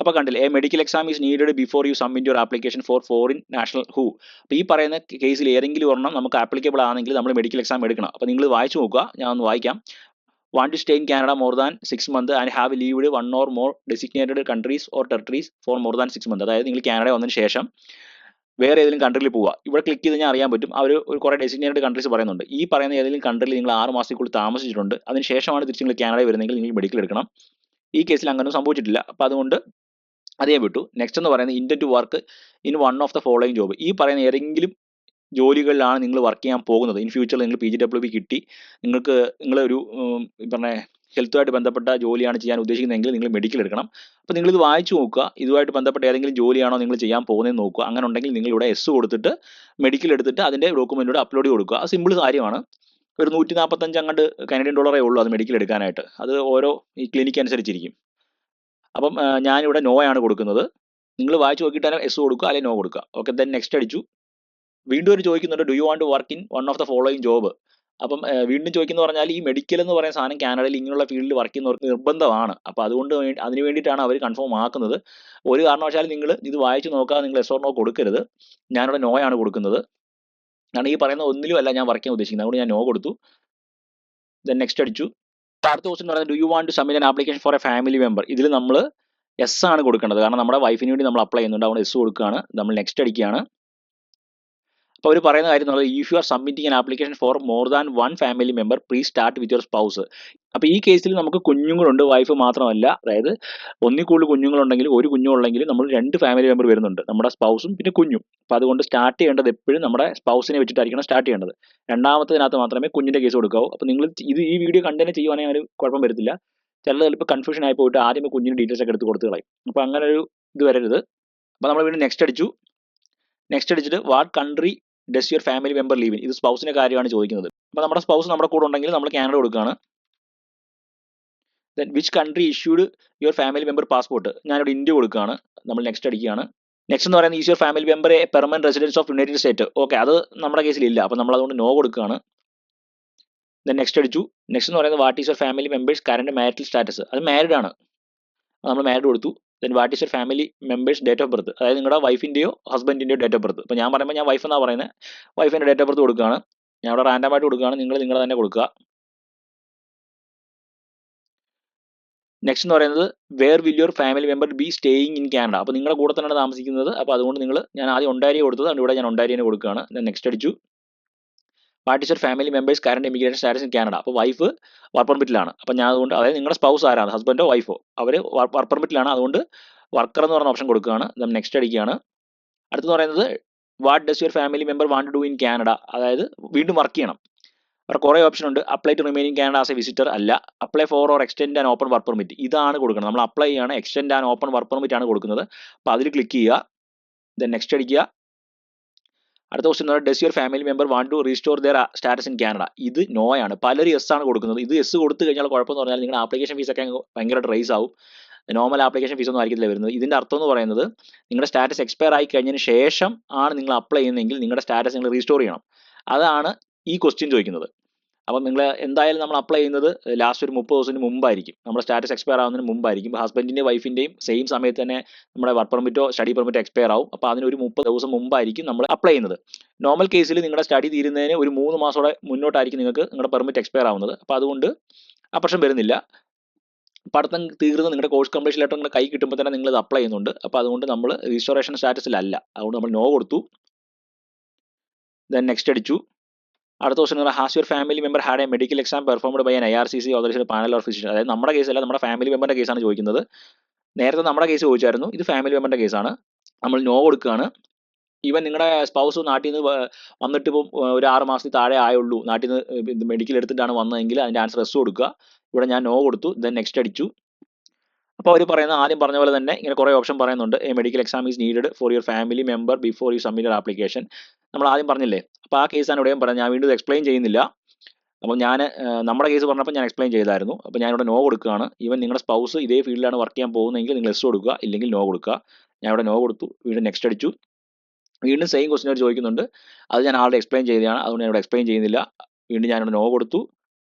അപ്പോൾ കണ്ടില്ലേ, A medical exam is needed before you submit your application for foreign national who. അപ്പോൾ ഈ പറയുന്ന കേസിൽ ഏതെങ്കിലും ഒരെണ്ണം നമുക്ക് ആപ്ലിക്കബിൾ ആണെങ്കിൽ നമ്മൾ മെഡിക്കൽ എക്സാം എടുക്കണം. അപ്പോൾ നിങ്ങൾ വായിച്ചു നോക്കുക, ഞാൻ ഒന്ന് വായിക്കാം. Want to stay in Canada more than 6 months and have lived 1 or more designated countries or territories for more than 6 months. അതായത് നിങ്ങൾ കാനഡ വന്നതിന് ശേഷം വേറെ ഏതെങ്കിലും കൺട്രിയിൽ പോവുക. ഇവിടെ ക്ലിക്ക് ചെയ്ത് കഴിഞ്ഞാൽ അറിയാൻ പറ്റും, അവർ ഒരു കുറേ ഡെസിഗ്നേറ്റഡ് കൺട്രീസ് പറയുന്നുണ്ട്. ഈ പറയുന്ന ഏതെങ്കിലും കൺട്രിയിൽ നിങ്ങൾ 6 മാസത്തിൽ താമസിച്ചിട്ടുണ്ട്, അതിന് ശേഷമാണ് തിരിച്ച് നിങ്ങൾ കാനഡ വരുന്നതെങ്കിൽ നിങ്ങൾ മെഡിക്കൽ എടുക്കണം. ഈ കേസിൽ അങ്ങനെ സംഭവിച്ചിട്ടില്ല, അപ്പോൾ അതുകൊണ്ട് അതേ വിട്ടു. നെക്സ്റ്റ് എന്ന് പറയുന്നത് intent to work in one of the following job. ഈ പറയുന്ന ഏതെങ്കിലും ജോലികളിലാണ് നിങ്ങൾ വർക്ക് ചെയ്യാൻ പോകുന്നത്. ഇൻ ഫ്യൂച്ചറിൽ നിങ്ങൾ PGWB കിട്ടി, നിങ്ങളൊരു പറഞ്ഞ ഹെൽത്തുമായിട്ട് ബന്ധപ്പെട്ട ജോലിയാണ് ചെയ്യാൻ ഉദ്ദേശിക്കുന്നതെങ്കിൽ നിങ്ങൾ മെഡിക്കൽ എടുക്കണം. അപ്പോൾ നിങ്ങളിത് വായിച്ചു നോക്കുക, ഇതുമായിട്ട് ബന്ധപ്പെട്ട ഏതെങ്കിലും ജോലിയാണോ നിങ്ങൾ ചെയ്യാൻ പോകുന്നതെന്ന് നോക്കുക. അങ്ങനെ ഉണ്ടെങ്കിൽ നിങ്ങളിവിടെ എസ് കൊടുത്തിട്ട് മെഡിക്കൽ എടുത്തിട്ട് അതിൻ്റെ ഡോക്യുമെൻറ്റോട് അപ്ലോഡ് കൊടുക്കുക. അത് സിമ്പിൾ കാര്യമാണ്. ഒരു $145 അങ്ങോട്ട് കനഡിയൻ ഡോളറേ ഉള്ളൂ അത് മെഡിക്കൽ എടുക്കാനായിട്ട്. അത് ഓരോ ഈ ക്ലിനിക്ക് അനുസരിച്ചിരിക്കും. അപ്പം ഞാനിവിടെ നോ ആണ് കൊടുക്കുന്നത്. നിങ്ങൾ വായിച്ച് നോക്കിയിട്ട് തന്നെ എസ് കൊടുക്കുക, അല്ലെങ്കിൽ നോ കൊടുക്കുക. ഓക്കെ, ദെൻ നെക്സ്റ്റ് അടിച്ചു. വീണ്ടും ഒരു ചോദിക്കുന്നുണ്ട് do you want to work in one of the following job. അപ്പം വീണ്ടും ചോദിക്കുന്നത് പറഞ്ഞാൽ ഈ മെഡിക്കൽ എന്ന് പറയുന്ന സാധനം കാനഡയിൽ ഇങ്ങനെയുള്ള ഫീൽഡിൽ വർക്ക് ചെയ്യുന്നവർക്ക് നിർബന്ധമാണ്. അപ്പോൾ അതുകൊണ്ട് അതിന് വേണ്ടിയിട്ടാണ് അവർ കൺഫേം ആക്കുന്നത്. ഒരു കാരണവശാലും നിങ്ങൾ ഇത് വായിച്ച് നോക്കാതെ നിങ്ങൾ എസ് ഓർ നോ കൊടുക്കരുത്. ഞാനിവിടെ നോ ആണ് കൊടുക്കുന്നത്. കാരണം ഈ പറയുന്ന ഒന്നിലും അല്ല ഞാൻ വർക്ക് ചെയ്യാൻ ഉദ്ദേശിക്കുന്നത്. അതുകൊണ്ട് ഞാൻ നോ കൊടുത്തു. ദെൻ നെക്സ്റ്റ് അടിച്ചു. അടുത്ത ക്വസ്റ്റ്യൻ പറയുന്നത് do you want to submit an application for a family member. ഇതിൽ നമ്മൾ എസ് ആണ് കൊടുക്കേണ്ടത്. കാരണം നമ്മുടെ വൈഫിന് വേണ്ടി നമ്മൾ അപ്ലൈ ചെയ്യുന്നുണ്ട്. അതുകൊണ്ട് എസ് കൊടുക്കുകയാണ്. നമ്മൾ നെക്സ്റ്റ് അടിക്കുകയാണ്. അപ്പോൾ അവർ പറയുന്ന കാര്യം എന്നുള്ളത് if you R submitting an application four more than one family member please start with your spouse. അപ്പോൾ ഈ കേസിൽ നമുക്ക് കുഞ്ഞുങ്ങളുണ്ട്, വൈഫ് മാത്രമല്ല. അതായത് ഒന്നിൽ കൂടുതൽ കുഞ്ഞുങ്ങളുണ്ടെങ്കിൽ, ഒരു കുഞ്ഞുള്ളെങ്കിൽ നമ്മൾ 2 ഫാമിലി മെമ്പർ വരുന്നുണ്ട്, നമ്മുടെ സ്പൗസും പിന്നെ കുഞ്ഞും. അപ്പോൾ അതുകൊണ്ട് സ്റ്റാർട്ട് ചെയ്യേണ്ടത് എപ്പോഴും നമ്മുടെ സ്പൗസിനെ വെച്ചിട്ടായിരിക്കണം സ്റ്റാർട്ട് ചെയ്യേണ്ടത്. രണ്ടാമത്തതിനകത്ത് മാത്രമേ കുഞ്ഞിൻ്റെ കേസ് കൊടുക്കാവൂ. അപ്പോൾ നിങ്ങൾ ഈ വീഡിയോ കണ്ടു ചെയ്യുവാണെങ്കിൽ ഒരു കുഴപ്പം വരത്തില്ല. ചിലപ്പോൾ കൺഫ്യൂഷൻ ആയി പോയിട്ട് ആദ്യമേ കുഞ്ഞിന് ഡീറ്റെയിൽസ് ഒക്കെ എടുത്ത് കൊടുത്ത് കളയും. അപ്പോൾ അങ്ങനെ ഒരു ഇത് വരരുത്. അപ്പോൾ നമ്മൾ വീണ്ടും നെക്സ്റ്റ് അടിച്ചു. നെക്സ്റ്റ് അടിച്ചിട്ട് what country does your family member leave in. ഇത് സ്പൗസിന്റെ കാര്യമാണ് ചോദിക്കുന്നത്. അപ്പോൾ നമ്മുടെ സ്പൗസ് നമ്മുടെ കൂടെ ഉണ്ടെങ്കിൽ നമ്മൾ കാനഡ കൊടുക്കുകയാണ്. Then which country issued your family member passport. ഞാനിവിടെ ഇന്ത്യ കൊടുക്കുകയാണ്. നമ്മൾ നെക്സ്റ്റ് അടിക്കുകയാണ്. നെക്സ്റ്റ് എന്ന് പറയുന്നത് is your family member a permanent residence of United State. Okay, അത് നമ്മുടെ കേസിലില്ല. അപ്പോൾ നമ്മൾ അതുകൊണ്ട് നോ കൊടുക്കുകയാണ്. ദെൻ നെക്സ്റ്റ് അടിച്ചു. നെക്സ്റ്റ് എന്ന് പറയുന്നത് what is your family members current marital status. അത് മാരിഡ് ആണ്, നമ്മൾ മാരിഡ് കൊടുത്തു. Then what is your family members date of birth. അതായത് നിങ്ങളുടെ വൈഫിൻ്റെയോ ഹസ്ബൻഡിൻ്റെയോ ഡേറ്റ് ഓഫ് ബർത്ത്. ഇപ്പോൾ ഞാൻ പറയുമ്പോൾ ഞാൻ വൈഫ് എന്നാണ് പറയുന്നത്, വൈഫിൻ്റെ ഡേറ്റ് ഓഫ് ബർത്ത് കൊടുക്കുകയാണ്. ഞാൻ അവിടെ റാൻഡമായിട്ട് കൊടുക്കുകയാണ്. നിങ്ങൾ തന്നെ കൊടുക്കുക. നെക്സ്റ്റ് എന്ന് പറയുന്നത് where will your family member be staying in Canada. അപ്പോൾ നിങ്ങളുടെ കൂടെ തന്നെയാണ് താമസിക്കുന്നത്. അപ്പോൾ അതുകൊണ്ട് ഞാൻ ആദ്യം ഒണ്ടാരിയോ കൊടുത്തത്, അതുകൊണ്ട് ഇവിടെ ഞാൻ ഒണ്ടാരിയനെ കൊടുക്കുകയാണ്. ദെൻ നെക്സ്റ്റ് അടിച്ചു. What is your family members current immigration status in Canada. അപ്പോൾ വൈഫ് വർക്ക് പെർമിറ്റിലാണ്. അപ്പോൾ ഞാൻ അതുകൊണ്ട്, അതായത് നിങ്ങളുടെ സ്പൗസ് ആരാണ്, ഹസ്ബൻഡോ വൈഫോ, അവർ വർക്ക് പെർമിറ്റിലാണ്. അതുകൊണ്ട് വർക്കർ എന്ന് പറഞ്ഞ ഓപ്ഷൻ കൊടുക്കുകയാണ്. ദെൻ നെക്സ്റ്റ് അടിക്കുകയാണ്. അടുത്തെന്ന് പറയുന്നത് what does your family member want to do in Canada. അതായത് വീണ്ടും വർക്ക് ചെയ്യണം. അവിടെ കുറേ ഓപ്ഷൻ ഉണ്ട്. Apply to remaining Canada as a visitor അല്ല, apply for or extend and open work permit. ഇതാണ് കൊടുക്കുന്നത്. നമ്മൾ അപ്ലൈ ചെയ്യാണ്, extend and open work permit ആണ് കൊടുക്കുന്നത്. അപ്പോൾ അതിൽ ക്ലിക്ക് ചെയ്യുക. ദെൻ നെക്സ്റ്റ് അടിക്കുക. അടുത്ത ക്വസ്റ്റ്യൻ എന്ന് പറയുന്നത് does your family member want to restore their status in Canada. ഇത് നോ ആണ്. പലരും എസ് ആണ് കൊടുക്കുന്നത്. ഇത് എസ് കൊടുത്തു കഴിഞ്ഞാൽ കുഴപ്പമെന്ന് പറഞ്ഞാൽ നിങ്ങളുടെ ആപ്ലിക്കേഷൻ ഫീസൊക്കെ ഭയങ്കരമായിട്ട് റൈസ് ആവും. നോർമൽ ആപ്ലിക്കേഷൻ ഫീസ് ഒന്നും ആയിരിക്കില്ല വരുന്നത്. ഇതിൻ്റെ അർത്ഥം എന്ന് പറയുന്നത് നിങ്ങളുടെ സ്റ്റാറ്റസ് എക്സ്പയർ ആയി കഴിഞ്ഞതിന് ശേഷം ആണ് നിങ്ങൾ അപ്ലൈ ചെയ്യുന്നതെങ്കിൽ നിങ്ങളുടെ സ്റ്റാറ്റസ് നിങ്ങൾ റീസ്റ്റോർ ചെയ്യണം. അതാണ് ഈ ക്വസ്റ്റ്യൻ ചോദിക്കുന്നത്. അപ്പം നിങ്ങൾ എന്തായാലും നമ്മൾ അപ്ലൈ ചെയ്യുന്നത് ലാസ്റ്റ് ഒരു 30 ദിവസത്തിന് മുമ്പായിരിക്കും. നമ്മുടെ സ്റ്റാറ്റസ് എക്സ്പയർ ആവുന്നതിന് മുമ്പായിരിക്കും. ഹസ്ബൻഡിൻ്റെയും വൈഫിൻ്റെയും സെയിം സമയത്ത് തന്നെ നമ്മുടെ വർക്ക് പെർമിറ്റോ സ്റ്റഡി പെർമിറ്റോ എക്സ്പയർ ആവും. അപ്പോൾ അതിനൊരു 30 ദിവസം മുമ്പായിരിക്കും നമ്മൾ അപ്ലൈ ചെയ്യുന്നത്. നോർമൽ കേസിൽ നിങ്ങളുടെ സ്റ്റഡി തീരുന്നതിന് ഒരു 3 മാസത്തോടെ മുന്നോട്ടായിരിക്കും നിങ്ങൾക്ക് നിങ്ങളുടെ പെർമിറ്റ് എക്സ്പയർ ആവുന്നത്. അപ്പോൾ അതുകൊണ്ട് ആ പ്രശ്നം വരുന്നില്ല. പഠിത്തം തീർന്ന് നിങ്ങളുടെ കോഴ്സ് കംപ്ലീഷൻ ലെറ്റർ നിങ്ങളുടെ കൈ കിട്ടുമ്പോൾ തന്നെ നിങ്ങൾ ഇത് അപ്ലൈ ചെയ്യുന്നുണ്ട്. അപ്പോൾ അതുകൊണ്ട് നമ്മൾ രജിസ്ട്രേഷൻ സ്റ്റാറ്റസിലല്ല. അതുകൊണ്ട് നമ്മൾ നോ കൊടുത്തു. ദെൻ നെക്സ്റ്റ് അടിച്ചു. അടുത്ത ക്വസ്റ്റൻ എന്ന് has your family member had a medical exam performed by an IRCC authorised panel or physician. അതായത് നമ്മുടെ കേസല്ല, നമ്മുടെ ഫാമിലി മെമ്പറിൻ്റെ കേസാണ് ചോദിക്കുന്നത്. നേരത്തെ നമ്മുടെ കേസ് ചോദിച്ചായിരുന്നു, ഇത് ഫാമിലി മെമ്പറിൻ്റെ കേസാണ്. നമ്മൾ നോ കൊടുക്കുകയാണ്. ഈവൻ നിങ്ങളുടെ സ്പൗസ് നാട്ടിൽ നിന്ന് വന്നിട്ട് ഇപ്പോൾ ഒരു 6 മാസത്തിൽ താഴെ ആയുള്ളൂ, നാട്ടിൽ നിന്ന് മെഡിക്കൽ എടുത്തിട്ടാണ് വന്നതെങ്കിൽ അതിൻ്റെ ആൻസർ എസ് കൊടുക്കുക. ഇവിടെ ഞാൻ നോ കൊടുത്തു. ദെൻ നെക്സ്റ്റ് അടിച്ചു. അപ്പോൾ അവർ പറയുന്ന ആദ്യം പറഞ്ഞ പോലെ തന്നെ ഇങ്ങനെ കുറേ ഓപ്ഷൻ പറയുന്നുണ്ട്. A medical exam is needed for your family member before you submit application. നമ്മൾ ആദ്യം പറഞ്ഞില്ലേ, അപ്പോൾ ആ കേസാണ് ഇവിടെയും പറഞ്ഞത്. ഞാൻ വീണ്ടും എക്സ്പ്ലെയിൻ ചെയ്യുന്നില്ല. അപ്പോൾ ഞാൻ നമ്മുടെ കേസ് പറഞ്ഞപ്പോൾ ഞാൻ എക്സ്പ്ലെയിൻ ചെയ്തായിരുന്നു. അപ്പോൾ ഞാനിവിടെ നോ കൊടുക്കുകയാണ്. ഈവൻ നിങ്ങളുടെ സ്പൗസ് ഇതേ ഫീൽഡിലാണ് വർക്ക് ചെയ്യാൻ പോകുന്നതെങ്കിൽ നിങ്ങൾ എസ് കൊടുക്കുക, ഇല്ലെങ്കിൽ നോ കൊടുക്കുക. ഞാൻ ഇവിടെ നോ കൊടുത്തു. വീണ്ടും നെക്സ്റ്റ് അടിച്ചു. വീണ്ടും സെയിം ക്വസ്റ്റ്യൻ അവർ ചോദിക്കുന്നുണ്ട്. അത് ഞാൻ ആൾറെഡി എക്സ്പ്ലെയിൻ ചെയ്തതാണ്, അതുകൊണ്ട് ഞാൻ ഇവിടെ എക്സ്പ്ലെയിൻ ചെയ്യുന്നില്ല. വീണ്ടും ഞാനിവിടെ നോ കൊടുത്തു.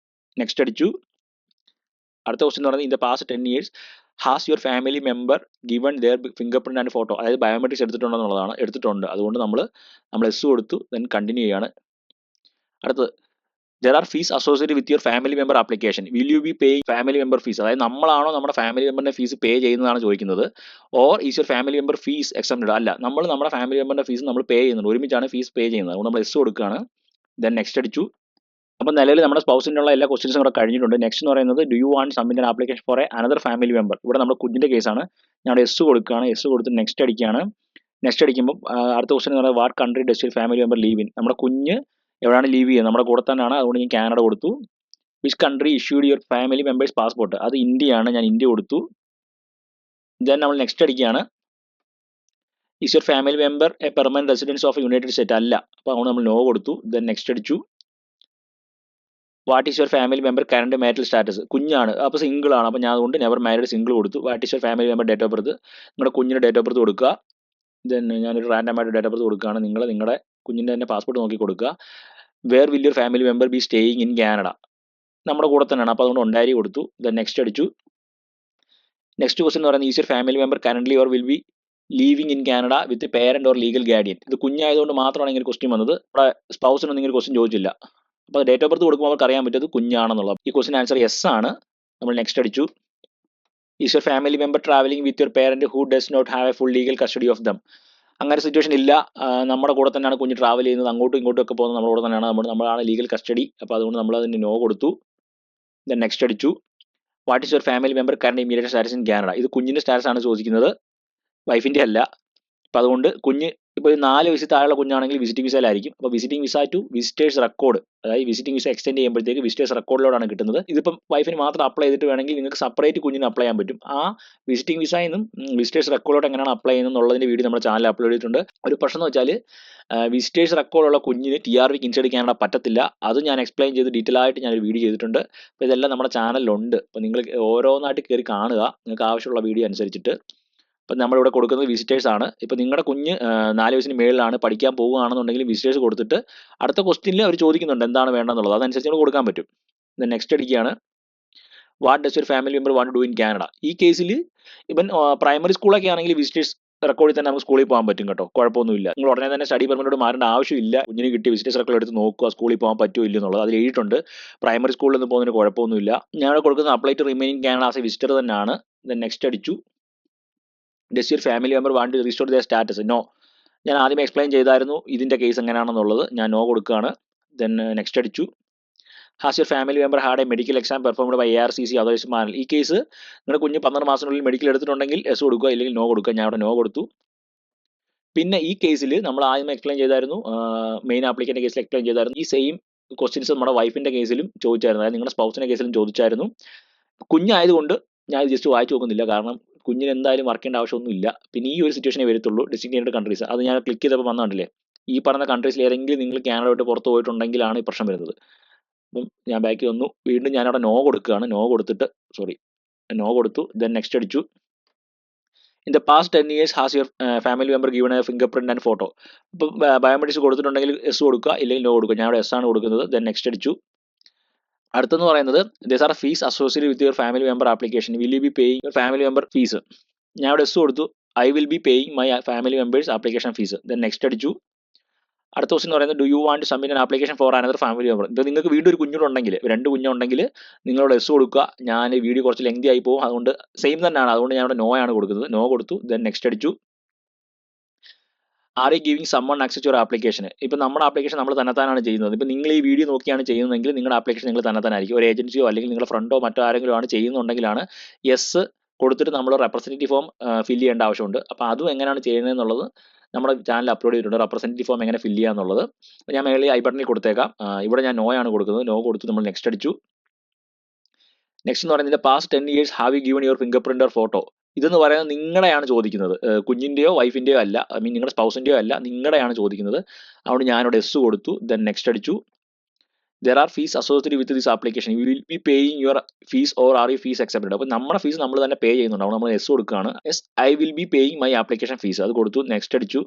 നെക്സ്റ്റ് അടിച്ചു. അടുത്ത ക്വസ്റ്റ്യൻ എന്ന് പറയുന്നത് in the past 10 years has your family member given their fingerprint and photo. അതായത് ബയോമെട്രിക്സ് എടുത്തിട്ടുണ്ടെന്നുള്ളതാണ്. എടുത്തിട്ടുണ്ട്. അതുകൊണ്ട് നമ്മൾ എസ് കൊടുത്തു. ദെൻ കണ്ടിന്യൂ ചെയ്യാണ്. അടുത്തത് there are fees associated with your family member application will you be paying family member fees. അതായത് നമ്മളാണോ നമ്മുടെ ഫാമിലി മെമ്പറിൻ്റെ ഫീസ് പേ ചെയ്യുന്നതാണ് ചോദിക്കുന്നത്. Or is your family member fees exempted. അല്ല, നമ്മൾ നമ്മുടെ ഫാമിലി മെമ്പറിൻ്റെ ഫീസ് നമ്മൾ പേ ചെയ്യുന്നുണ്ട്. ഒരുമിച്ചാണ് ഫീസ് പേ ചെയ്യുന്നത്. അതുകൊണ്ട് നമ്മൾ എസ് കൊടുക്കുകയാണ്. ദെൻ നെക്സ്റ്റ് അടിച്ചു. അപ്പോൾ നിലവിൽ നമ്മുടെ സ്പൗസിനുള്ള എല്ലാ ക്വസ്റ്റ്യൻസും കൂടെ കഴിഞ്ഞിട്ടുണ്ട്. നെക്സ്റ്റ് എന്ന് പറയുന്നത് do you want submit an application for another family member. ഇവിടെ നമ്മുടെ കുഞ്ഞിൻ്റെ കേസാണ്. ഞാൻ എസ് കൊടുക്കുകയാണ്. എസ് കൊടുത്ത് നെക്സ്റ്റ് അടിക്കുകയാണ്. നെക്സ്റ്റ് അടിക്കുമ്പോൾ അടുത്ത ക്വസ്റ്റ്യൻ എന്ന് പറയുന്നത് what country does your family member leave in. നമ്മുടെ കുഞ്ഞ് എവിടെയാണ് ലീവ് ചെയ്യുന്നത്, നമ്മുടെ കൂടെ തന്നെയാണ്. അതുകൊണ്ട് ഞാൻ കാനഡ കൊടുത്തു. Which country issued your family members passport. അത് ഇന്ത്യയാണ്. ഞാൻ ഇന്ത്യ കൊടുത്തു. ദെൻ നമ്മൾ നെക്സ്റ്റ് അടിക്കുകയാണ്. Is your family member a permanent residence of United State അല്ല. അപ്പോൾ അതുകൊണ്ട് നമ്മൾ നോ കൊടുത്തു. ദെൻ നെക്സ്റ്റ് അടിച്ചു. What is your family member current marital status. കുഞ്ഞാണ്, അപ്പോൾ സിംഗിൾ ആണ്. അപ്പോൾ ഞാൻ അതുകൊണ്ട് നെവർ മാരീഡ് സിംഗിൾ കൊടുത്തു. What is your family member date of birth. നിങ്ങളുടെ കുഞ്ഞിൻ്റെ ഡേറ്റ് ഓഫ് ബർത്ത് കൊടുക്കുക. ദെൻ ഞാനൊരു റാൻഡമായിട്ട് ഡേറ്റ് ഓഫ് ബർത്ത് കൊടുക്കുകയാണ്. നിങ്ങളുടെ കുഞ്ഞിൻ്റെ തന്നെ പാസ്പോർട്ട് നോക്കി കൊടുക്കുക. Where will your family member be staying in Canada, നമ്മുടെ കൂടെ തന്നെയാണ്, അപ്പോൾ അതുകൊണ്ട് ഒണ്ടാരി കൊടുത്തു. ദെൻ നെക്സ്റ്റ് അടിച്ചു. നെക്സ്റ്റ് ക്വസ്റ്റൻ എന്ന് പറയുന്നത് is your family member currently or will be living in Canada with parent or legal guardian. ഇത് കുഞ്ഞായതുകൊണ്ട് മാത്രമാണ് ഇങ്ങനെ ക്വസ്റ്റ്യൻ വന്നത്. നമ്മുടെ സ്പൗസിനൊന്നും ഇങ്ങനെ ക്വസ്റ്റ്യൻ ചോദിച്ചില്ല. അപ്പോൾ ഡേറ്റ് ഓഫ് ബർത്ത് കൊടുക്കുമ്പോൾ അവർക്ക് അറിയാൻ പറ്റത് കുഞ്ഞാണെന്നുള്ളത്. ഈ ക്വസ്റ്റ്യൻ ആൻസർ യെസ് ആണ്. നമ്മൾ നെക്സ്റ്റ് അടിച്ചു. Is your family member travelling with your parent who does not have a full legal custody of them. അങ്ങനെ സിറ്റുവേഷൻ ഇല്ല. നമ്മുടെ കൂടെ തന്നെയാണ് കുഞ്ഞ് ട്രാവൽ ചെയ്യുന്നത്, അങ്ങോട്ടും ഇങ്ങോട്ടും ഒക്കെ പോകുന്നത് നമ്മുടെ കൂടെ തന്നെയാണ്, നമ്മളാണ് ലീഗൽ കസ്റ്റഡി. അപ്പോൾ അതുകൊണ്ട് നമ്മൾ അതിന് നോ കൊടുത്തു. ദെൻ നെക്സ്റ്റ് അടിച്ചു. What is your family member current immediate status in Canada. ഇത് കുഞ്ഞിൻ്റെ സ്റ്റാറ്റസ് ആണ് ചോദിക്കുന്നത്, വൈഫിൻ്റെ അല്ല. അപ്പോൾ അതുകൊണ്ട് കുഞ്ഞ് ഇപ്പോൾ 4 വയസ്സിൽ താഴെയുള്ള കുഞ്ഞാണെങ്കിൽ വിസിറ്റിംഗ് വിസയിലായിരിക്കും. അപ്പോൾ visiting visa to visitors record, അതായത് വിസിറ്റിംഗ് വിസ എക്സ്റ്റെൻഡ് ചെയ്യുമ്പോഴത്തേക്ക് വിസിറ്റേഴ്സ് റെക്കോർഡിലോടാണ് കിട്ടുന്നത്. ഇതിപ്പം വൈഫിന് മാത്രം അപ്ലൈ ചെയ്തിട്ട് വേണമെങ്കിൽ നിങ്ങൾക്ക് സെപ്പറേറ്റ് കുഞ്ഞിന് അപ്ലൈ ചെയ്യാൻ പറ്റും. ആ വിസിറ്റിംഗ് വിസ എന്നും വിസിറ്റേഴ്സ് റെക്കോർഡിലോട്ട് എങ്ങനെയാണ് അപ്ലൈ ചെയ്യുന്നതിൻ്റെ വീഡിയോ നമ്മുടെ ചാനലിൽ അപ്ലോഡ് ചെയ്തിട്ടുണ്ട്. ഒരു പ്രശ്നം എന്ന് വെച്ചാൽ വിസിറ്റേഴ്സ് റെക്കോർഡുള്ള കുഞ്ഞിന് TRVക്ക് ഇൻസൈഡ് കാനഡ പറ്റത്തില്ല. അത് ഞാൻ എക്സ്പ്ലെയിൻ ചെയ്ത് ഡീറ്റെയിൽ ആയിട്ട് ഞാനൊരു വീഡിയോ ചെയ്തിട്ടുണ്ട്. അപ്പോൾ ഇതെല്ലാം നമ്മുടെ ചാനലിലുണ്ട്. അപ്പോൾ നിങ്ങൾ ഓരോന്നായിട്ട് കയറി കാണുക നിങ്ങൾക്ക് ആവശ്യമുള്ള വീഡിയോ അനുസരിച്ചിട്ട്. അപ്പം നമ്മളിവിടെ കൊടുക്കുന്നത് വിസിറ്റേഴ്സ് ആണ്. ഇപ്പോൾ നിങ്ങളുടെ കുഞ്ഞ് 4 വയസ്സിന് മേളിലാണ്, പഠിക്കാൻ പോവുകയാണെന്നുണ്ടെങ്കിൽ വിസിറ്റേഴ്സ് കൊടുത്തിട്ട് അടുത്ത ക്വസ്റ്റ്യനിൽ അവർ ചോദിക്കുന്നുണ്ട് എന്താണ് വേണ്ടതെന്നുള്ളത്, അതനുസരിച്ച് നമ്മൾ കൊടുക്കാൻ പറ്റും. ഇത് നെക്സ്റ്റ് അടിക്കുകയാണ്. What does your family member want to do in Canada. ഈ കേസിൽ ഇവൻ പ്രൈമറി സ്കൂളൊക്കെ ആണെങ്കിൽ വിസിറ്റേഴ്സ് റെക്കോർഡിൽ തന്നെ നമുക്ക് സ്കൂളിൽ പോകാൻ പറ്റും കേട്ടോ, കുഴപ്പമൊന്നുമില്ല. നിങ്ങൾ ഉടനെ തന്നെ സ്റ്റഡി പെർമിറ്റോട് മാറേണ്ട ആവശ്യമില്ല. കുഞ്ഞിന് കിട്ടിയ വിസിറ്റേഴ്സ് റെക്കോർഡ് എടുത്ത് നോക്കുക സ്കൂളിൽ പോകാൻ പറ്റുമോ ഇല്ല എന്നുള്ളത് അതിൽ എഴുതിയിട്ടുണ്ട്. പ്രൈമറി സ്കൂളിൽ നിന്ന് പോകുന്നതിന് കുഴപ്പമൊന്നുമില്ല. ഞാനിവിടെ കൊടുക്കുന്ന apply to remaining Canada as a visitor തന്നെയാണ്. ദെൻ നെക്സ്റ്റ് അടിച്ചു. Does your family member want to restore their status. No. ഞാൻ ആദ്യം എക്സ്പ്ലെയിൻ ചെയ്തായിരുന്നു ഇതിൻ്റെ കേസ് എങ്ങനെയാണെന്നുള്ളത്, ഞാൻ നോ കൊടുക്കുകയാണ്. ദെൻ നെക്സ്റ്റ് അടിച്ചു. Has your family member had a medical exam performed by ARCC others manual. ഈ കേസ് നിങ്ങൾ കുഞ്ഞ് 12 മാസത്തിനുള്ളിൽ മെഡിക്കൽ എടുത്തിട്ടുണ്ടെങ്കിൽ എസ് കൊടുക്കുക, ഇല്ലെങ്കിൽ നോ കൊടുക്കുക. ഞാൻ അവിടെ നോ കൊടുത്തു. പിന്നെ ഈ കേസിൽ നമ്മൾ ആദ്യം എക്സ്പ്ലെയിൻ ചെയ്തായിരുന്നു, മെയിൻ ആപ്ലിക്കൻ്റെ കേസിൽ എക്സ്പ്ലെയിൻ ചെയ്തായിരുന്നു. ഈ സെയിം ക്വസ്റ്റ്യൻസ് നമ്മുടെ വൈഫിൻ്റെ കേസിലും ചോദിച്ചായിരുന്നു, അതായത് നിങ്ങളുടെ സ്പൗസിൻ്റെ കേസിലും ചോദിച്ചായിരുന്നു. കുഞ്ഞായതുകൊണ്ട് ഞാൻ ഇത് ജസ്റ്റ് വായിച്ചു നോക്കുന്നില്ല, കാരണം കുഞ്ഞിന് എന്തായാലും വർക്ക് ചെയ്യേണ്ട ആവശ്യമൊന്നുമില്ല. പിന്നെ ഈ ഒരു സിറ്റുവേഷനേ വരത്തുള്ളൂ ഡെസിഗ്നേറ്റഡ് കൺട്രീസ്. അത് ഞാൻ ക്ലിക്ക് ചെയ്തപ്പോൾ വന്നിട്ടില്ലേ, ഈ പറഞ്ഞ കൺട്രീസിൽ ഏതെങ്കിലും നിങ്ങൾ കാനഡ വിട്ട് പുറത്ത് പോയിട്ടുണ്ടെങ്കിലാണ് ഈ പ്രശ്നം വരുന്നത്. അപ്പം ഞാൻ ബാക്കി വന്നു, വീണ്ടും ഞാനവിടെ നോ കൊടുക്കുകയാണ്. നോ കൊടുത്തിട്ട് നോ കൊടുത്തു. ദെൻ നെക്സ്റ്റ് അടിച്ചു. In the past 10 years has your family member given A finger print and photo. ഇപ്പം ബയോമെട്രിക്സ് കൊടുത്തിട്ടുണ്ടെങ്കിൽ എസ് കൊടുക്കുക, ഇല്ലെങ്കിൽ നോ കൊടുക്കുക. ഞാൻ അവിടെ എസ് ആണ് കൊടുക്കുന്നത്. ദെൻ നെക്സ്റ്റ് അടിച്ചു. അടുത്തെന്ന് പറയുന്നത് these are fees associated with your family member application, will you be paying your family member fees. ഞാൻ അവിടെ എസ് കൊടുത്തു. I will be paying my family members application fees. Then next അടിച്ചു. അടുത്ത question എന്ന് പറയുന്നത് do you want to submit an application for another family member. ഇപ്പോൾ നിങ്ങൾക്ക് വീണ്ടും ഒരു കുഞ്ഞുണ്ടെങ്കിൽ, 2 കുഞ്ഞുണ്ടെങ്കിൽ നിങ്ങളോട് എസ് കൊടുക്കുക. ഞാൻ വീഡിയോ കുറച്ച് ലെങ്തി ആയി പോകും, അതുകൊണ്ട് സെയിം തന്നെയാണ്, അതുകൊണ്ട് ഞാൻ അവിടെ നോ ആണ് കൊടുക്കുന്നത്. നോ കൊടുത്തു. ദെൻ നെക്സ്റ്റ് അടിച്ചു. Are you giving someone access your application. ഇപ്പം നമ്മുടെ ആപ്ലിക്കേഷൻ നമ്മൾ തന്നെത്താനാണ് ചെയ്യുന്നത്. ഇപ്പം നിങ്ങൾ ഈ വീഡിയോ നോക്കിയാണ് ചെയ്യുന്നതെങ്കിൽ നിങ്ങളുടെ ആപ്ലിക്കേഷൻ നിങ്ങൾ തന്നെത്താനായിരിക്കും. ഒരു ഏജൻസിയോ അല്ലെങ്കിൽ നിങ്ങളുടെ ഫ്രണ്ടോ മറ്റോ ആരെങ്കിലും ആണ് ചെയ്യുന്നുണ്ടെങ്കിലാണ് യെസ് കൊടുത്തിട്ട് നമ്മൾ റെപ്രസെൻറ്റേറ്റീവ് ഫോം ഫില്ല് ചെയ്യേണ്ട ആവശ്യമുണ്ട്. അപ്പോൾ അതും എങ്ങനെയാണ് ചെയ്യുന്നതെന്നുള്ളത് നമ്മുടെ ചാനൽ അപ്ലോഡ് ചെയ്തിട്ടുണ്ട്, റെപ്രസെൻറ്റേറ്റീവ് ഫോം എങ്ങനെ ഫില്ല് ചെയ്യാന്നുള്ളത്. ഞാൻ മേളിൽ ഐ ബട്ടണിൽ കൊടുത്തേക്കാം. ഇവിടെ ഞാൻ നോ ആണ് കൊടുക്കുന്നത്. നോ കൊടുത്ത് നമ്മൾ നെക്സ്റ്റ് അടിച്ചു. നെക്സ്റ്റ് എന്ന് പറയുന്നത് past 10 years have you given your finger print or photo. ഇതെന്ന് പറയുന്നത് നിങ്ങളുടെയാണ് ചോദിക്കുന്നത്, കുഞ്ഞിൻ്റെയോ വൈഫിൻ്റെയോ അല്ല, ഐ മീൻ നിങ്ങളുടെ സ്പൗസിൻ്റെയോ അല്ല, നിങ്ങളുടെയാണ് ചോദിക്കുന്നത്. അതുകൊണ്ട് ഞാനിവിടെ എസ് കൊടുത്തു. ദെൻ നെക്സ്റ്റ് അടിച്ചു. There are fees associated with this application, you will be paying your fees or are you fees accepted. അപ്പോൾ നമ്മുടെ ഫീസ് നമ്മൾ തന്നെ പേ ചെയ്യുന്നുണ്ട്, അപ്പോൾ നമ്മൾ എസ് കൊടുക്കുകയാണ്. Yes I will be paying my application fees, അത് കൊടുത്തു. നെക്സ്റ്റ് അടിച്ചു.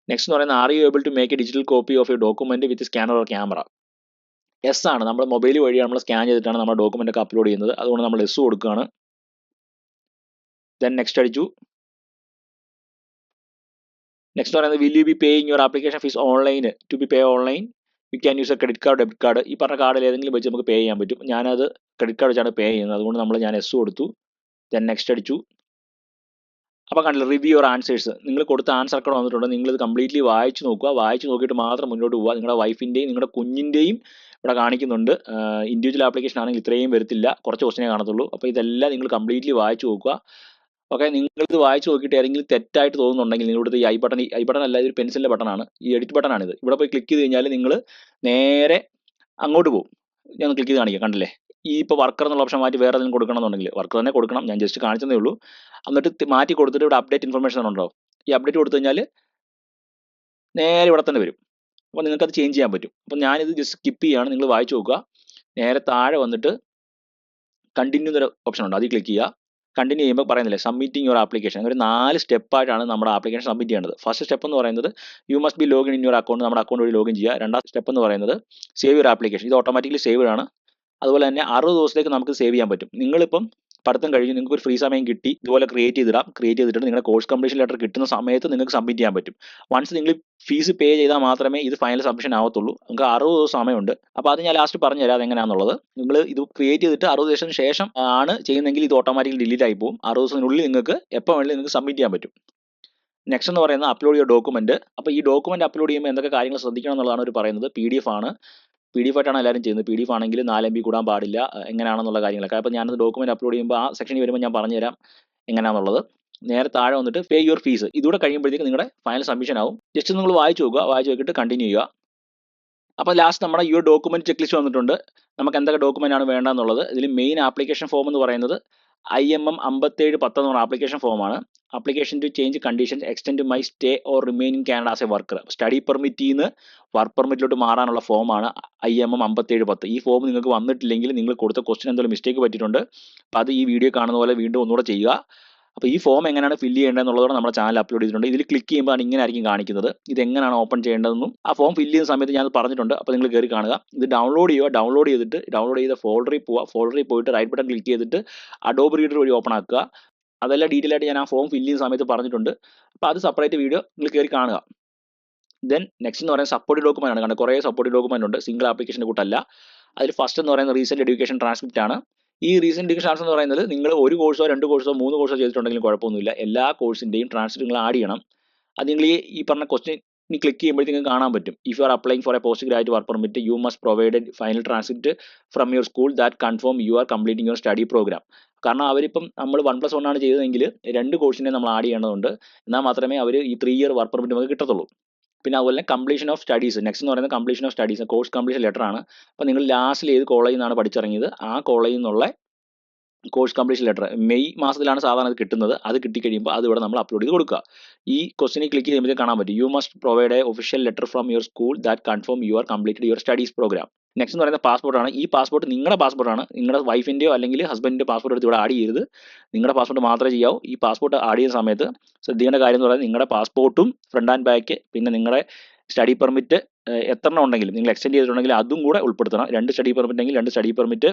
നെക്സ്റ്റ് എന്ന് പറയുന്നത് are you able to make a digital copy of your document with scanner or camera. Yes ആണ്, നമ്മൾ മൊബൈൽ വഴിയാണ് നമ്മൾ സ്കാൻ ചെയ്തിട്ടാണ് നമ്മുടെ ഡോക്യുമെന്റ് ഒക്കെ അപ്ലോഡ് ചെയ്യുന്നത്, അതുകൊണ്ട് നമ്മൾ എസ് കൊടുക്കുകയാണ്. ദെൻ നെക്സ്റ്റ് അടിച്ചു. നെക്സ്റ്റ് പറയുന്നത് will you be paying your application fees online to be pay online you can use a credit card debit card. ഈ പറഞ്ഞ കാർഡിൽ ഏതെങ്കിലും വെച്ച് നമുക്ക് പേ ചെയ്യാൻ പറ്റും. ഞാനത് ക്രെഡിറ്റ് കാർഡ് വെച്ചാണ് പേ ചെയ്യുന്നത്, അതുകൊണ്ട് ഞാൻ എസ് കൊടുത്തു. ദെൻ നെക്സ്റ്റ് അടിച്ചു. അപ്പോൾ കണ്ടില്ല, റിവ്യൂ യുവർ ആൻസേഴ്സ്. നിങ്ങൾ കൊടുത്ത ആൻസർ ഒക്കെ വന്നിട്ടുണ്ട്, നിങ്ങളിത് കംപ്ലീറ്റ്ലി വായിച്ച് നോക്കുക. വായിച്ച് നോക്കിയിട്ട് മാത്രം മുന്നോട്ട് പോവുക. നിങ്ങളുടെ വൈഫിൻ്റെയും നിങ്ങളുടെ കുഞ്ഞിൻ്റെയും ഇവിടെ കാണിക്കുന്നുണ്ട്. ഇൻഡിവിജ്വൽ ആപ്ലിക്കേഷൻ ആണെങ്കിൽ ഇത്രയും വരത്തില്ല, കുറച്ച് ക്വസ്റ്റ്യനേ കാണത്തുള്ളൂ. അപ്പോൾ ഇതെല്ലാം നിങ്ങൾ കംപ്ലീറ്റ്ലി വായിച്ച് നോക്കുക. ഓക്കെ, നിങ്ങളിത് വായിച്ച് നോക്കിയിട്ട് ഏതെങ്കിലും തെറ്റായിട്ട് തോന്നുന്നുണ്ടെങ്കിൽ നിങ്ങളുടെ ഈ ഐ ബട്ടൺ അല്ല, ഇതൊരു പെൻസിലിൻ്റെ ബട്ടണാണ്, ഈ എഡിറ്റ് ബട്ടണാണിത്. ഇവിടെ പോയി ക്ലിക്ക് ചെയ്ത് കഴിഞ്ഞാൽ നിങ്ങൾ നേരെ അങ്ങോട്ട് പോകും. ഞാൻ ക്ലിക്ക് ചെയ്ത് കാണിക്കാം, കണ്ടില്ലേ. ഈ ഇപ്പോൾ വർക്കർ എന്നുള്ള ഓപ്ഷൻ മാറ്റി വേറെ എന്തെങ്കിലും കൊടുക്കണമെന്നുണ്ടെങ്കിൽ വർക്കർ തന്നെ കൊടുക്കണം, ഞാൻ ജസ്റ്റ് കാണിച്ചതേ ഉള്ളൂ. എന്നിട്ട് മാറ്റി കൊടുത്തിട്ട് ഇവിടെ അപ്ഡേറ്റ് ഇൻഫർമേഷൻ ഉണ്ടോ, ഈ അപ്ഡേറ്റ് കൊടുത്തു കഴിഞ്ഞാൽ നേരെ ഇവിടെ തന്നെ വരും. അപ്പോൾ നിങ്ങൾക്കത് ചേഞ്ച് ചെയ്യാൻ പറ്റും. അപ്പോൾ ഞാനിത് ജസ്റ്റ് സ്കിപ്പ് ചെയ്യുകയാണ്, നിങ്ങൾ വായിച്ച് നോക്കുക. നേരെ താഴെ വന്നിട്ട് കണ്ടിന്യൂ എന്നൊരു ഓപ്ഷൻ ഉണ്ട്, അതിൽ ക്ലിക്ക് ചെയ്യുക. കണ്ടിന്യൂ ചെയ്യുമ്പോൾ പറയുന്നില്ലേ സബ്മിറ്റിംഗ് യുവർ ആപ്ലിക്കേഷൻ. ഒരു 4 സ്റ്റെപ്പായിട്ടാണ് നമ്മുടെ ആപ്ലിക്കേഷൻ സബ്മിറ്റ് ചെയ്യേണ്ടത്. ഫസ്റ്റ് സ്റ്റെപ്പ് എന്ന് പറയുന്നത് you must be login in your account, നമ്മുടെ അക്കൗണ്ട് വഴി ലോഗിൻ ചെയ്യുക. രണ്ടാം സ്റ്റെപ്പ് എന്ന് പറയുന്നത് സേവ് യുവർ ആപ്ലിക്കേഷൻ. ഇത് ഓട്ടോമാറ്റിക്കലി സേവ് ആണ്. അതുപോലെ തന്നെ 60 ദിവസത്തേക്ക് നമുക്ക് സേവ് ചെയ്യാൻ പറ്റും. നിങ്ങളിപ്പം പഠിത്തം കഴിഞ്ഞ് നിങ്ങൾക്ക് ഒരു ഫ്രീ സമയം കിട്ടി, ഇതുപോലെ ക്രിയേറ്റ് ചെയ്തിട്ട് നിങ്ങളുടെ കോഴ്സ് കംപ്ലീഷൻ ലെറ്റർ കിട്ടുന്ന സമയത്ത് നിങ്ങൾക്ക് സബ്മിറ്റ് ചെയ്യാൻ പറ്റും. വൺസ് നിങ്ങൾ ഫീസ് പേ ചെയ്താൽ മാത്രമേ ഇത് ഫൈനൽ സബ്മിഷൻ ആവത്തുള്ളൂ. നിങ്ങൾക്ക് 60 ദിവസം സമയമുണ്ട്. അപ്പോൾ അത് ഞാൻ ലാസ്റ്റ് പറഞ്ഞു തരാം അതെങ്ങനെയാണെന്നുള്ളത്. നിങ്ങൾ ഇത് ക്രിയേറ്റ് ചെയ്തിട്ട് 60 ദിവസത്തിന് ശേഷം ആണ് ചെയ്യുന്നതെങ്കിൽ ഇത് ഓട്ടോമാറ്റിക്കലി ഡിലീറ്റ് ആയി പോകും. 60 ദിവസത്തിനുള്ളിൽ നിങ്ങൾക്ക് എപ്പോൾ വേണമെങ്കിലും നിങ്ങൾക്ക് സബ്മിറ്റ് ചെയ്യാൻ പറ്റും. നെക്സ്റ്റ് എന്ന് പറയുന്നത് അപ്ലോഡ് യുവർ ഡോക്യുമെന്റ്. അപ്പോൾ ഈ ഡോക്യുമെന്റ് അപ്ലോഡ് ചെയ്യുമ്പോൾ എന്തൊക്കെ കാര്യങ്ങൾ ശ്രദ്ധിക്കണം എന്നുള്ളതാണ് അവർ പറയുന്നത്. PDF ആണ്. PDF ആയിട്ടാണ് എല്ലാവരും ചെയ്യുന്നത്. PDF ആണെങ്കിൽ 4 MB കൂടാൻ പാടില്ല, എങ്ങനെയാണെന്നുള്ള കാര്യങ്ങളൊക്കെ. അപ്പോൾ ഞാനത് ഡോക്യുമെന്റ് അപ്ലോഡ് ചെയ്യുമ്പോൾ ആ സെക്ഷനിൽ വരുമ്പോൾ ഞാൻ പറഞ്ഞുതരാം എങ്ങനെയാണെന്നുള്ളത്. നേരെ താഴെ വന്നിട്ട് പേ യുവർ ഫീസ്. ഇതൂടെ കഴിയുമ്പോഴത്തേക്ക് നിങ്ങളുടെ ഫൈനൽ സബ്മിഷൻ ആവും. ജസ്റ്റ് നിങ്ങൾ വായിച്ചു നോക്കുക, വായിച്ചു നോക്കിയിട്ട് കണ്ടിന്യൂ ചെയ്യുക. അപ്പോൾ ലാസ്റ്റ് നമ്മുടെ ഈ ഒരു ഡോക്യുമെന്റ് ചെക്ക് ലിസ്റ്റ് വന്നിട്ടുണ്ട്. നമുക്ക് എന്തൊക്കെ ഡോക്യുമെന്റ് ആണ് വേണ്ടതെന്നുള്ളത്. ഇതിൽ മെയിൻ ആപ്ലിക്കേഷൻ ഫോം എന്ന് പറയുന്നത് IMM 5710 എന്ന് പറഞ്ഞ ആപ്ലിക്കേഷൻ ഫോമാണ്. Application to change conditions extend my stay or remain in Canada as a worker. Study പെർമിറ്റിൽ നിന്ന് വർക്ക് പെർമിറ്റിലോട്ട് മാറാനുള്ള ഫോമാണ് IMM 5710. ഈ ഫോം നിങ്ങൾക്ക് വന്നിട്ടില്ലെങ്കിൽ നിങ്ങൾ കൊടുത്ത ക്വസ്റ്റ്യൻ എന്തെങ്കിലും മിസ്റ്റേക്ക് പറ്റിയിട്ടുണ്ട്. അപ്പോൾ അത് ഈ വീഡിയോ കാണുന്ന പോലെ വീണ്ടും ഒന്നുകൂടെ ചെയ്യുക. അപ്പോൾ ഈ ഫോം എങ്ങനെയാണ് ഫില്ല് ചെയ്യേണ്ടതെന്നുള്ളതാണ് നമ്മുടെ ചാനൽ അപ്ലോഡ് ചെയ്തിട്ടുണ്ട്. ഇതിൽ ക്ലിക്ക് ചെയ്യുമ്പോൾ ഇങ്ങനെ ആയിരിക്കും കാണിക്കുന്നത്. ഇത് എങ്ങനെയാണ് ഓപ്പൺ ചെയ്യേണ്ടതെന്നും ആ ഫോം ഫില്ല് ചെയ്യുന്ന സമയത്ത് ഞാൻ പറഞ്ഞിട്ടുണ്ട്. അപ്പോൾ നിങ്ങൾ കയറി കാണുക. ഇത് ഡൗൺലോഡ് ചെയ്യുക. ഡൗൺലോഡ് ചെയ്ത ഫോൾഡറിൽ പോവുക. ഫോൾഡറിൽ പോയിട്ട് റൈറ്റ് ബട്ടൺ ക്ലിക്ക് ചെയ്തിട്ട് അഡോബ് റീഡർ വഴി ഓപ്പൺ ആക്കുക. അതെല്ലാം ഡീറ്റെയിൽ ആയിട്ട് ഞാൻ ആ ഫോം ഫില്ല് ചെയ്യുന്ന സമയത്ത് പറഞ്ഞിട്ടുണ്ട്. അപ്പോൾ അത് സെപ്പറേറ്റ് വീഡിയോ നിങ്ങൾ കയറി കാണുക. ദെൻ നെക്സ്റ്റ് എന്ന് പറയുന്നത് സപ്പോർട്ട് ഡോക്യുമെന്റ് ആണ്. കാരണം കുറേ സപ്പോർട്ട് ഡോക്യുമെന്റ് ഉണ്ട്, സിംഗിൾ ആപ്ലിക്കേഷൻ്റെ കൂട്ടല്ല. അതിൽ ഫസ്റ്റ് എന്ന് പറയുന്നത് റീസെന്റ് എഡ്യൂക്കേഷൻ ട്രാൻസ്ക്രിപ്റ്റ് ആണ്. ഈ റീസെന്റ് എഡ്യൂക്കേഷൻ ട്രാൻസ്ക്രിപ്റ്റ് എന്ന് പറയുന്നത് നിങ്ങൾ ഒരു കോഴ്സോ 2 കോഴ്സോ 3 കോഴ്സോ ചെയ്തിട്ടുണ്ടെങ്കിലും കുഴപ്പമൊന്നുമില്ല. എല്ലാ കോഴ്സിൻ്റെയും ട്രാൻസ്ക്രിപ്റ്റ് നിങ്ങൾ ആഡ് ചെയ്യണം. അത് നിങ്ങൾ ഈ പറഞ്ഞ ക്വസ്റ്റ്യൻ ക്ലിക്ക് ചെയ്യുമ്പോഴത്തേക്കും കാണാൻ പറ്റും. If you are applying for a post graduate work permit you must provided final transcript from your school that confirm you are completing your study program. കാരണം അവരിപ്പം നമ്മൾ 1+1 ആണ് ചെയ്തതെങ്കിൽ 2 കോഴ്സിനെ നമ്മൾ ആഡ് ചെയ്യേണ്ടതുണ്ട്. എന്നാൽ മാത്രമേ അവർ ഈ 3 ഇയർ വർക്ക് പെർമിറ്റ് നമുക്ക് കിട്ടത്തുള്ളൂ. പിന്നെ അതുപോലെ തന്നെ കംപ്ലീഷൻ ഓഫ് സ്റ്റഡീസ്. നെക്സ്റ്റ് എന്ന് പറയുന്നത് completion of studies, course completion letter ആണ്. അപ്പോൾ നിങ്ങൾ ലാസ്റ്റിൽ ഏത് കോളേജിൽ നിന്നാണ് പഠിച്ചിറങ്ങിയത് ആ കോളേജിൽ നിന്നുള്ള കോഴ്സ് കംപ്ലീഷൻ ലെറ്റർ മെയ് മാസത്തിലാണ് സാധാരണ അത് കിട്ടുന്നത്. അത് കിട്ടിക്കഴിയുമ്പോൾ അത് ഇവിടെ നമ്മൾ അപ്ലോഡ് ചെയ്ത് കൊടുക്കുക. ഈ ക്വസ്റ്റിനെ ക്ലിക്ക് ചെയ്യുമ്പോൾ കാണാൻ പറ്റും you must provide a official letter from your school that confirm you are completed your studies program. നെക്സ്റ്റ് എന്ന് പറയുന്നത് പാസ്പോർട്ടാണ്. ഈ പാസ്പോർട്ട് നിങ്ങളുടെ പാസ്പോർട്ടാണ്. നിങ്ങളുടെ വൈഫിൻ്റെയോ അല്ലെങ്കിൽ ഹസ്ബൻഡിൻ്റെ പാസ്പോർട്ട് എടുത്ത് ഇവിടെ ആഡ് ചെയ്യരുത്. നിങ്ങളുടെ പാസ്പോർട്ട് മാത്രമേ ചെയ്യാവൂ. ഈ പാസ്പോർട്ട് ആഡ് ചെയ്യുന്ന സമയത്ത് ശ്രദ്ധിക്കേണ്ട കാര്യം എന്ന് പറയുന്നത് നിങ്ങളുടെ പാസ്പോർട്ടും ഫ്രണ്ട് ആൻഡ് ബാക്ക്, പിന്നെ നിങ്ങളുടെ സ്റ്റഡി പെർമിറ്റ് എത്ര ഉണ്ടെങ്കിലും നിങ്ങൾ എക്സ്റ്റെൻഡ് ചെയ്തിട്ടുണ്ടെങ്കിൽ അതും കൂടെ ഉൾപ്പെടുത്തണം. 2 സ്റ്റഡി പെർമിറ്റ് എങ്കിൽ 2 സ്റ്റഡി പെർമിറ്റ്,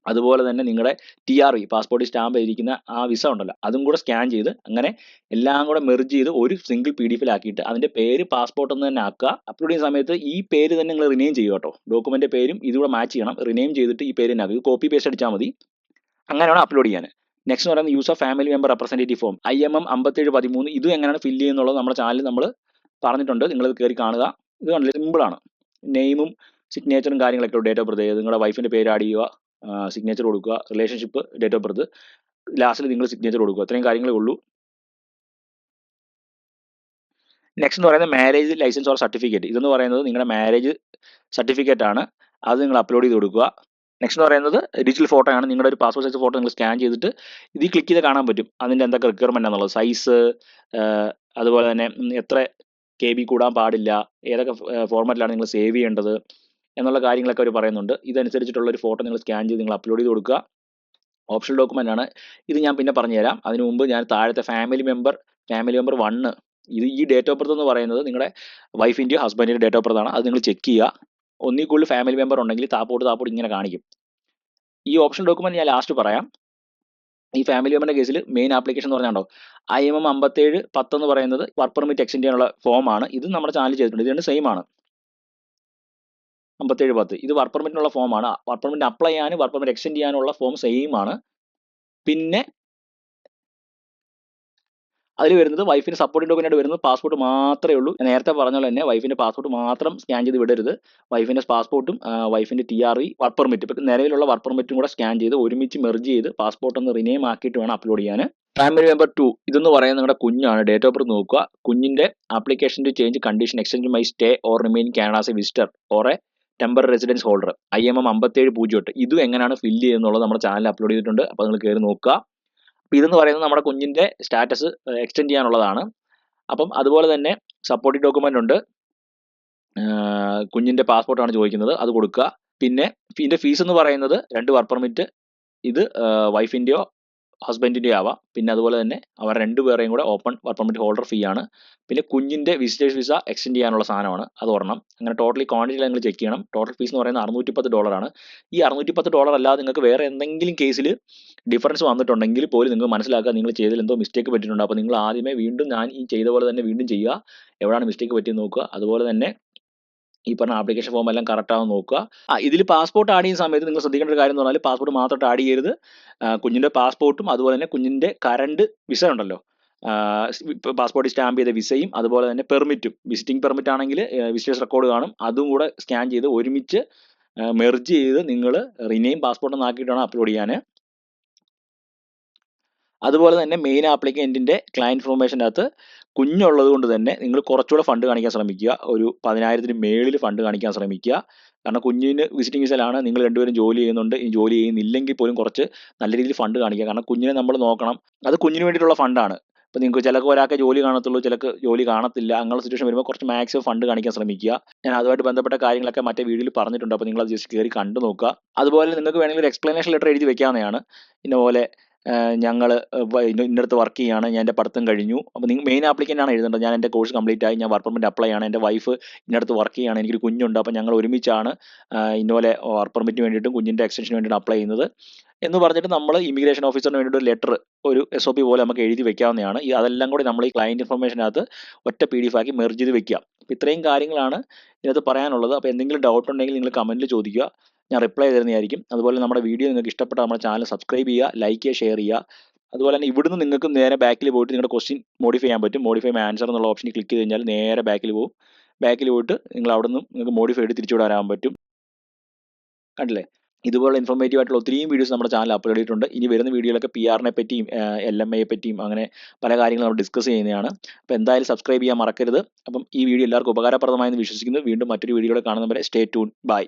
അതുപോലെ തന്നെ നിങ്ങളുടെ TRV പാസ്പോർട്ടിൽ സ്റ്റാമ്പ് ചെയ്തിരിക്കുന്ന ആ വിസ ഉണ്ടല്ലോ അതും കൂടെ സ്കാൻ ചെയ്ത് അങ്ങനെ എല്ലാം കൂടെ മെർജ് ചെയ്ത് ഒരു സിംഗിൾ PDF ആക്കിയിട്ട് അതിൻ്റെ പേര് പാസ്പോർട്ട് എന്ന് തന്നെ ആക്കുക. അപ്ലോഡ് ചെയ്യുന്ന സമയത്ത് ഈ പേര് തന്നെ നിങ്ങൾ റിനെയിം ചെയ്യുക കേട്ടോ. ഡോക്യുമെൻ്റ് പേരും ഇതുകൂടെ മാച്ച് ചെയ്യണം. റിനെയിം ചെയ്തിട്ട് ഈ പേര് തന്നെ ആക്കുക. കോപ്പി പേസ്റ്റ് അടിച്ചാൽ മതി. അങ്ങനെയാണ് അപ്ലോഡ് ചെയ്യാൻ. നെക്സ്റ്റ് എന്ന് പറയുന്നത് use of family member representative form IMM 5713. ഇതും എങ്ങനെയാണ് ഫില്ല് ചെയ്യുന്നുള്ളത് നമ്മുടെ ചാനലിൽ നമ്മൾ പറഞ്ഞിട്ടുണ്ട്. നിങ്ങളത് കയറി കാണുക. ഇത് കണ്ടില്ല, സിമ്പിളാണ്. നെയിമും സിഗ്നേച്ചറും കാര്യങ്ങളൊക്കെ, ഡേറ്റ് ഓഫ് ബർത്ത്, നിങ്ങളുടെ വൈഫിൻ്റെ പേര് ആഡ് ചെയ്യുക, സിഗ്നേച്ചർ കൊടുക്കുക, റിലേഷൻഷിപ്പ്, ഡേറ്റ് ഓഫ് ബർത്ത്, ലാസ്റ്റിൽ നിങ്ങൾ സിഗ്നേച്ചർ കൊടുക്കുക. ഇത്രയും കാര്യങ്ങളേ ഉള്ളൂ. നെക്സ്റ്റ് എന്ന് പറയുന്നത് മാരേജ് ലൈസൻസ് ഓർ സർട്ടിഫിക്കറ്റ്. ഇതെന്ന് പറയുന്നത് നിങ്ങളുടെ മാരേജ് സർട്ടിഫിക്കറ്റ് ആണ്. അത് നിങ്ങൾ അപ്ലോഡ് ചെയ്ത് കൊടുക്കുക. നെക്സ്റ്റ് എന്ന് പറയുന്നത് ഡിജിറ്റൽ ഫോട്ടോ ആണ്. നിങ്ങളുടെ ഒരു പാസ്പോർട്ട് സൈസ് ഫോട്ടോ നിങ്ങൾ സ്കാൻ ചെയ്തിട്ട് ഇതിൽ ക്ലിക്ക് ചെയ്ത് കാണാൻ പറ്റും അതിൻ്റെ എന്തൊക്കെ റിക്വയർമെൻ്റ് ആണെന്നുള്ളത്. സൈസ്, അതുപോലെ തന്നെ എത്ര KB കൂടാൻ പാടില്ല, ഏതൊക്കെ ഫോർമാറ്റിലാണ് നിങ്ങൾ സേവ് ചെയ്യേണ്ടത് എന്നുള്ള കാര്യങ്ങളൊക്കെ അവർ പറയുന്നുണ്ട്. ഇതനുസരിച്ചിട്ടുള്ള ഒരു ഫോട്ടോ നിങ്ങൾ സ്കാൻ ചെയ്ത് നിങ്ങൾ അപ്ലോഡ് ചെയ്ത് കൊടുക്കുക. ഓപ്ഷണൽ ഡോക്യുമെൻ്റ് ആണ്. ഇത് ഞാൻ പിന്നെ പറഞ്ഞുതരാം. അതിന് മുമ്പ് ഞാൻ താഴത്തെ ഫാമിലി മെമ്പർ 1 ഇത് ഈ ഡേറ്റ് ഓഫ് ബർത്ത് എന്ന് പറയുന്നത് നിങ്ങളുടെ വൈഫിൻ്റെയോ ഹസ്ബൻഡിൻ്റെ ഡേറ്റ് ഓഫ് ബർത്ത് ആണ്. അത് നിങ്ങൾ ചെക്ക് ചെയ്യുക. ഒന്നിൽ കൂടുതൽ ഫാമിലി മെമ്പർ ഉണ്ടെങ്കിൽ താപ്പോട്ട് ഇങ്ങനെ കാണിക്കും. ഈ ഓപ്ഷണൽ ഡോക്യുമെൻ്റ് ഞാൻ ലാസ്റ്റ് പറയാം. ഈ ഫാമിലി മെമ്പറിൻ്റെ കേസിൽ മെയിൻ ആപ്ലിക്കേഷൻ എന്ന് പറഞ്ഞാൽ IMM 5710 എന്ന് പറയുന്നത് വർക്ക് പെർമിറ്റ് എക്സ്റ്റെൻഡ് ചെയ്യാനുള്ള ഫോമാണ്. ഇത് നമ്മുടെ ചാനൽ ചെയ്തിട്ടുണ്ട്. ഇത് രണ്ട് സെയിം ആണ്. 5710 ഇത് വർക്ക് പെർമിറ്റിനുള്ള ഫോമാണ്. വർക്ക് പെർമിറ്റ് അപ്ലൈ ചെയ്യാനും വർക്ക് പെർമിറ്റ് എക്സ്റ്റെൻഡ് ചെയ്യാനുള്ള ഫോം സെയിം ആണ്. പിന്നെ അതിൽ വരുന്നത് വൈഫിൻ്റെ സപ്പോർട്ടിംഗ് ഡോക്യുമെൻ്റ് വരുന്നത് പാസ്പോർട്ട് മാത്രമേ ഉള്ളൂ. ഞാൻ നേരത്തെ പറഞ്ഞ പോലെ തന്നെ വൈഫിൻ്റെ പാസ്പോർട്ട് മാത്രം സ്കാൻ ചെയ്ത് വിടരുത്. വൈഫിൻ്റെ പാസ്പോർട്ടും വൈഫിൻ്റെ TRV വർക്ക് പെർമിറ്റ്, ഇപ്പം നിലവിലുള്ള വർക്ക് പെർമിറ്റും കൂടെ സ്കാൻ ചെയ്ത് ഒരുമിച്ച് മെർജ് ചെയ്ത് പാസ്പോർട്ട് ഒന്ന് റിനെയിം ആക്കിയിട്ട് വേണം അപ്ലോഡ് ചെയ്യാൻ. ഫാമിലി മെമ്പർ 2 ഇതെന്ന് പറയുന്നത് നിങ്ങളുടെ കുഞ്ഞാണ്. ഡേറ്റ് ഓഫ് ബർത്ത് നോക്കുക. കുഞ്ഞിൻ്റെ application to change condition extend my stay or remain Canada as a visitor or a temporary residence holder IMM 5708. ഇതും എങ്ങനെയാണ് ഫില്ല് ചെയ്യുന്നുള്ളത് നമ്മുടെ ചാനലിൽ അപ്ലോഡ് ചെയ്തിട്ടുണ്ട്. അപ്പോൾ നിങ്ങൾ കയറി നോക്കുക. അപ്പോൾ ഇതെന്ന് പറയുന്നത് നമ്മുടെ കുഞ്ഞിൻ്റെ സ്റ്റാറ്റസ് എക്സ്റ്റെൻഡ് ചെയ്യാനുള്ളതാണ്. അപ്പം അതുപോലെ തന്നെ സപ്പോർട്ടിംഗ് ഡോക്യുമെൻ്റ് ഉണ്ട്. കുഞ്ഞിൻ്റെ പാസ്പോർട്ടാണ് ചോദിക്കുന്നത്, അത് കൊടുക്കുക. പിന്നെ ഇതിൻ്റെ ഫീസ് എന്ന് പറയുന്നത് 2 വർക്ക് പെർമിറ്റ്, ഇത് വൈഫിൻ്റെയോ ഹസ്ബൻഡിൻ്റെ ആവാം. പിന്നെ അതുപോലെ തന്നെ അവർ രണ്ടുപേരെയും കൂടെ ഓപ്പൺ വർക്ക് പെർമിറ്റ് ഹോൾഡർ ഫീ ആണ്. പിന്നെ കുഞ്ഞിൻ്റെ വിസിറ്റേഴ്സ് വിസ എക്സ്റ്റെൻഡ് ചെയ്യാനുള്ള സാധനമാണ്, അത് ഒരെണ്ണം. അങ്ങനെ ടോട്ടലി ക്വാണ്ടിറ്റി നിങ്ങൾ ചെക്ക് ചെയ്യണം. ടോട്ടൽ ഫീസ് എന്ന് പറയുന്നത് $610 ഈ $610 അല്ലാതെ നിങ്ങൾക്ക് വേറെ എന്തെങ്കിലും കേസിൽ ഡിഫറൻസ് വന്നിട്ടുണ്ടെങ്കിൽ പോലും നിങ്ങൾ മനസ്സിലാക്കുക നിങ്ങൾ ചെയ്തതിൽ എന്തോ മിസ്റ്റേക്ക് പറ്റിയിട്ടുണ്ട്. അപ്പോൾ നിങ്ങൾ ആദ്യമേ വീണ്ടും ഞാൻ ഈ ചെയ്ത പോലെ തന്നെ വീണ്ടും ചെയ്യുക, എവിടെയാണ് മിസ്റ്റേക്ക് പറ്റിയെന്ന് നോക്കുക. അതുപോലെ തന്നെ ഈ പറഞ്ഞ ആപ്ലിക്കേഷൻ ഫോം എല്ലാം കറക്റ്റ് ആണെന്ന് നോക്കുക. ഇതിൽ പാസ്പോർട്ട് ആഡ് ചെയ്യുന്ന സമയത്ത് നിങ്ങൾ ശ്രദ്ധിക്കേണ്ട ഒരു കാര്യം എന്ന് പറഞ്ഞാൽ പാസ്പോർട്ട് മാത്രമായിട്ട് ആഡ് ചെയ്യരുത്. കുഞ്ഞിൻ്റെ പാസ്പോർട്ടും അതുപോലെ തന്നെ കുഞ്ഞിൻ്റെ കറണ്ട് വിസ ഉണ്ടല്ലോ, പാസ്പോർട്ടിൽ സ്റ്റാമ്പ് ചെയ്ത വിസയും അതുപോലെ തന്നെ പെർമിറ്റും, വിസിറ്റിംഗ് പെർമിറ്റ് ആണെങ്കിൽ വിസിറ്റേഴ്സ് റെക്കോർഡ് കാണും, അതും കൂടെ സ്കാൻ ചെയ്ത് ഒരുമിച്ച് മെർജ് ചെയ്ത് നിങ്ങൾ റിനെയിം പാസ്പോർട്ട് ആക്കിയിട്ടാണ് അപ്ലോഡ് ചെയ്യാൻ. അതുപോലെ തന്നെ മെയിൻ ആപ്ലിക്കൻറ്റിൻ്റെ ക്ലയൻറ്റ് ഇൻഫർമേഷൻ്റെ അകത്ത് കുഞ്ഞുള്ളത് കൊണ്ട് തന്നെ നിങ്ങൾ കുറച്ചുകൂടെ ഫണ്ട് കാണിക്കാൻ ശ്രമിക്കുക. ഒരു 10,000-ന് മേളിൽ ഫണ്ട് കാണിക്കാൻ ശ്രമിക്കുക. കാരണം കുഞ്ഞിന് വിസിറ്റിംഗ് വിസയിലാണ്, നിങ്ങൾ രണ്ടുപേരും ജോലി ചെയ്യുന്നുണ്ട്, ഈ ജോലി ചെയ്യുന്നില്ലെങ്കിൽ പോലും കുറച്ച് നല്ല രീതിയിൽ ഫണ്ട് കാണിക്കുക. കാരണം കുഞ്ഞിനെ നമ്മൾ നോക്കണം, അത് കുഞ്ഞിന് വേണ്ടിയിട്ടുള്ള ഫണ്ടാണ്. ഇപ്പോൾ നിങ്ങൾക്ക് ചിലക്ക് ഒരാൾക്ക് ജോലി കാണത്തുള്ളൂ, ചിലക്ക് ജോലി കാണത്തില്ല, അങ്ങനെയുള്ള സിറ്റുവേഷൻ വരുമ്പോൾ കുറച്ച് മാക്സിമം ഫണ്ട് കാണിക്കാൻ ശ്രമിക്കുക. ഞാൻ അതുമായിട്ട് ബന്ധപ്പെട്ട കാര്യങ്ങളൊക്കെ മറ്റേ വീഡിയോയിൽ പറഞ്ഞിട്ടുണ്ട്, അപ്പോൾ നിങ്ങൾ അത് ജസ്റ്റ് കയറി കണ്ടു നോക്കുക. അതുപോലെ നിങ്ങൾക്ക് വേണമെങ്കിൽ ഒരു എക്സ്പ്ലനേഷൻ ലെറ്റർ എഴുതി വെക്കാവുന്നതാണ്. ഇന്നപോലെ ഞങ്ങൾ ഇന്നടുത്ത് വർക്ക് ചെയ്യുകയാണ്, ഞാൻ എൻ്റെ പഠിത്തം കഴിഞ്ഞു. അപ്പോൾ നിങ്ങൾ മെയിൻ ആപ്ലിക്കൻ്റ് ആണ് എഴുതേണ്ടത്. ഞാൻ എൻ്റെ കോഴ്സ് കംപ്ലീറ്റ് ആയി, ഞാൻ വർക്ക് പെർമിറ്റ് അപ്ലൈ ആണ്, എൻ്റെ വൈഫ് ഇന്നടുത്ത് വർക്ക് ചെയ്യുകയാണ്, എനിക്കൊരു കുഞ്ഞുണ്ട്, അപ്പോൾ ഞങ്ങൾ ഒരുമിച്ചാണ് ഇന്നപോലെ വർക്ക് പെർമിറ്റിന് വേണ്ടിയിട്ടും കുഞ്ഞിൻ്റെ എക്സ്റ്റൻഷന് വേണ്ടിയിട്ട് അപ്ലൈ ചെയ്യുന്നത് എന്ന് പറഞ്ഞിട്ട് നമ്മൾ ഇമിഗ്രേഷൻ ഓഫീസറിന് വേണ്ടിയിട്ട് ഒരു ലെറ്റർ, ഒരു SOP പോലെ നമുക്ക് എഴുതി വെക്കാവുന്നതാണ്. അതെല്ലാം കൂടി നമ്മൾ ഈ ക്ലയൻറ്റ് ഇൻഫർമേഷനകത്ത് ഒറ്റ PDF ആക്കി മെർജ് ചെയ്ത് വെക്കുക. അപ്പോൾ ഇത്രയും കാര്യങ്ങളാണ് ഇതിനകത്ത് പറയാനുള്ളത്. അപ്പോൾ എന്തെങ്കിലും ഡൗട്ട് ഉണ്ടെങ്കിൽ നിങ്ങൾ കമൻറ്റിൽ ചോദിക്കുക, ഞാൻ റിപ്ലൈ തരുന്നതായിരിക്കും. അതുപോലെ നമ്മുടെ വീഡിയോ നിങ്ങൾക്ക് ഇഷ്ടപ്പെട്ട നമ്മുടെ ചാനൽ സബ്സ്ക്രൈബ് ചെയ്യുക, ലൈക്ക് ചെയ്യുക, ഷെയർ ചെയ്യുക. അതുപോലെ തന്നെ ഇവിടുന്ന് നിങ്ങൾക്ക് നേരെ ബാക്കിൽ പോയിട്ട് നിങ്ങളുടെ ക്വസ്റ്റ്യൻ മോഡിഫൈ ചെയ്യാൻ പറ്റും. മോഡിഫൈ മൈ ആൻസർ എന്നുള്ള ഓപ്ഷനിൽ ക്ലിക്ക് ചെയ്ത് കഴിഞ്ഞാൽ നേരെ ബാക്കിൽ പോകും. ബാക്കിൽ പോയിട്ട് നിങ്ങൾ അവിടെ നിന്ന് നിങ്ങൾക്ക് മോഡിഫൈ ചെയ്ത് തിരിച്ചു വരാൻ പറ്റും. കണ്ടില്ലേ? ഇതുപോലുള്ള ഇൻഫോർമേറ്റീവ് ആയിട്ടുള്ള ഒത്തിരിയും വീഡിയോസ് നമ്മുടെ ചാനൽ അപ്ലോഡ് ചെയ്തിട്ടുണ്ട്. ഇനി വരുന്ന വീഡിയോയിലൊക്കെ PR-നെ പറ്റിയും LMA പറ്റിയും അങ്ങനെ പല കാര്യങ്ങളും നമ്മൾ ഡിസ്കസ് ചെയ്യുന്നതാണ്. അപ്പോൾ എന്തായാലും സബ്സ്ക്രൈബ് ചെയ്യാൻ മറക്കരുത്. അപ്പം ഈ വീഡിയോ എല്ലാവർക്കും ഉപകാരപ്രദമായെന്ന് വിശ്വസിക്കുന്നു. വീണ്ടും മറ്റൊരു വീഡിയോയിൽ കാണുന്നവരെ സ്റ്റേ ട്യൂൺ. ബൈ.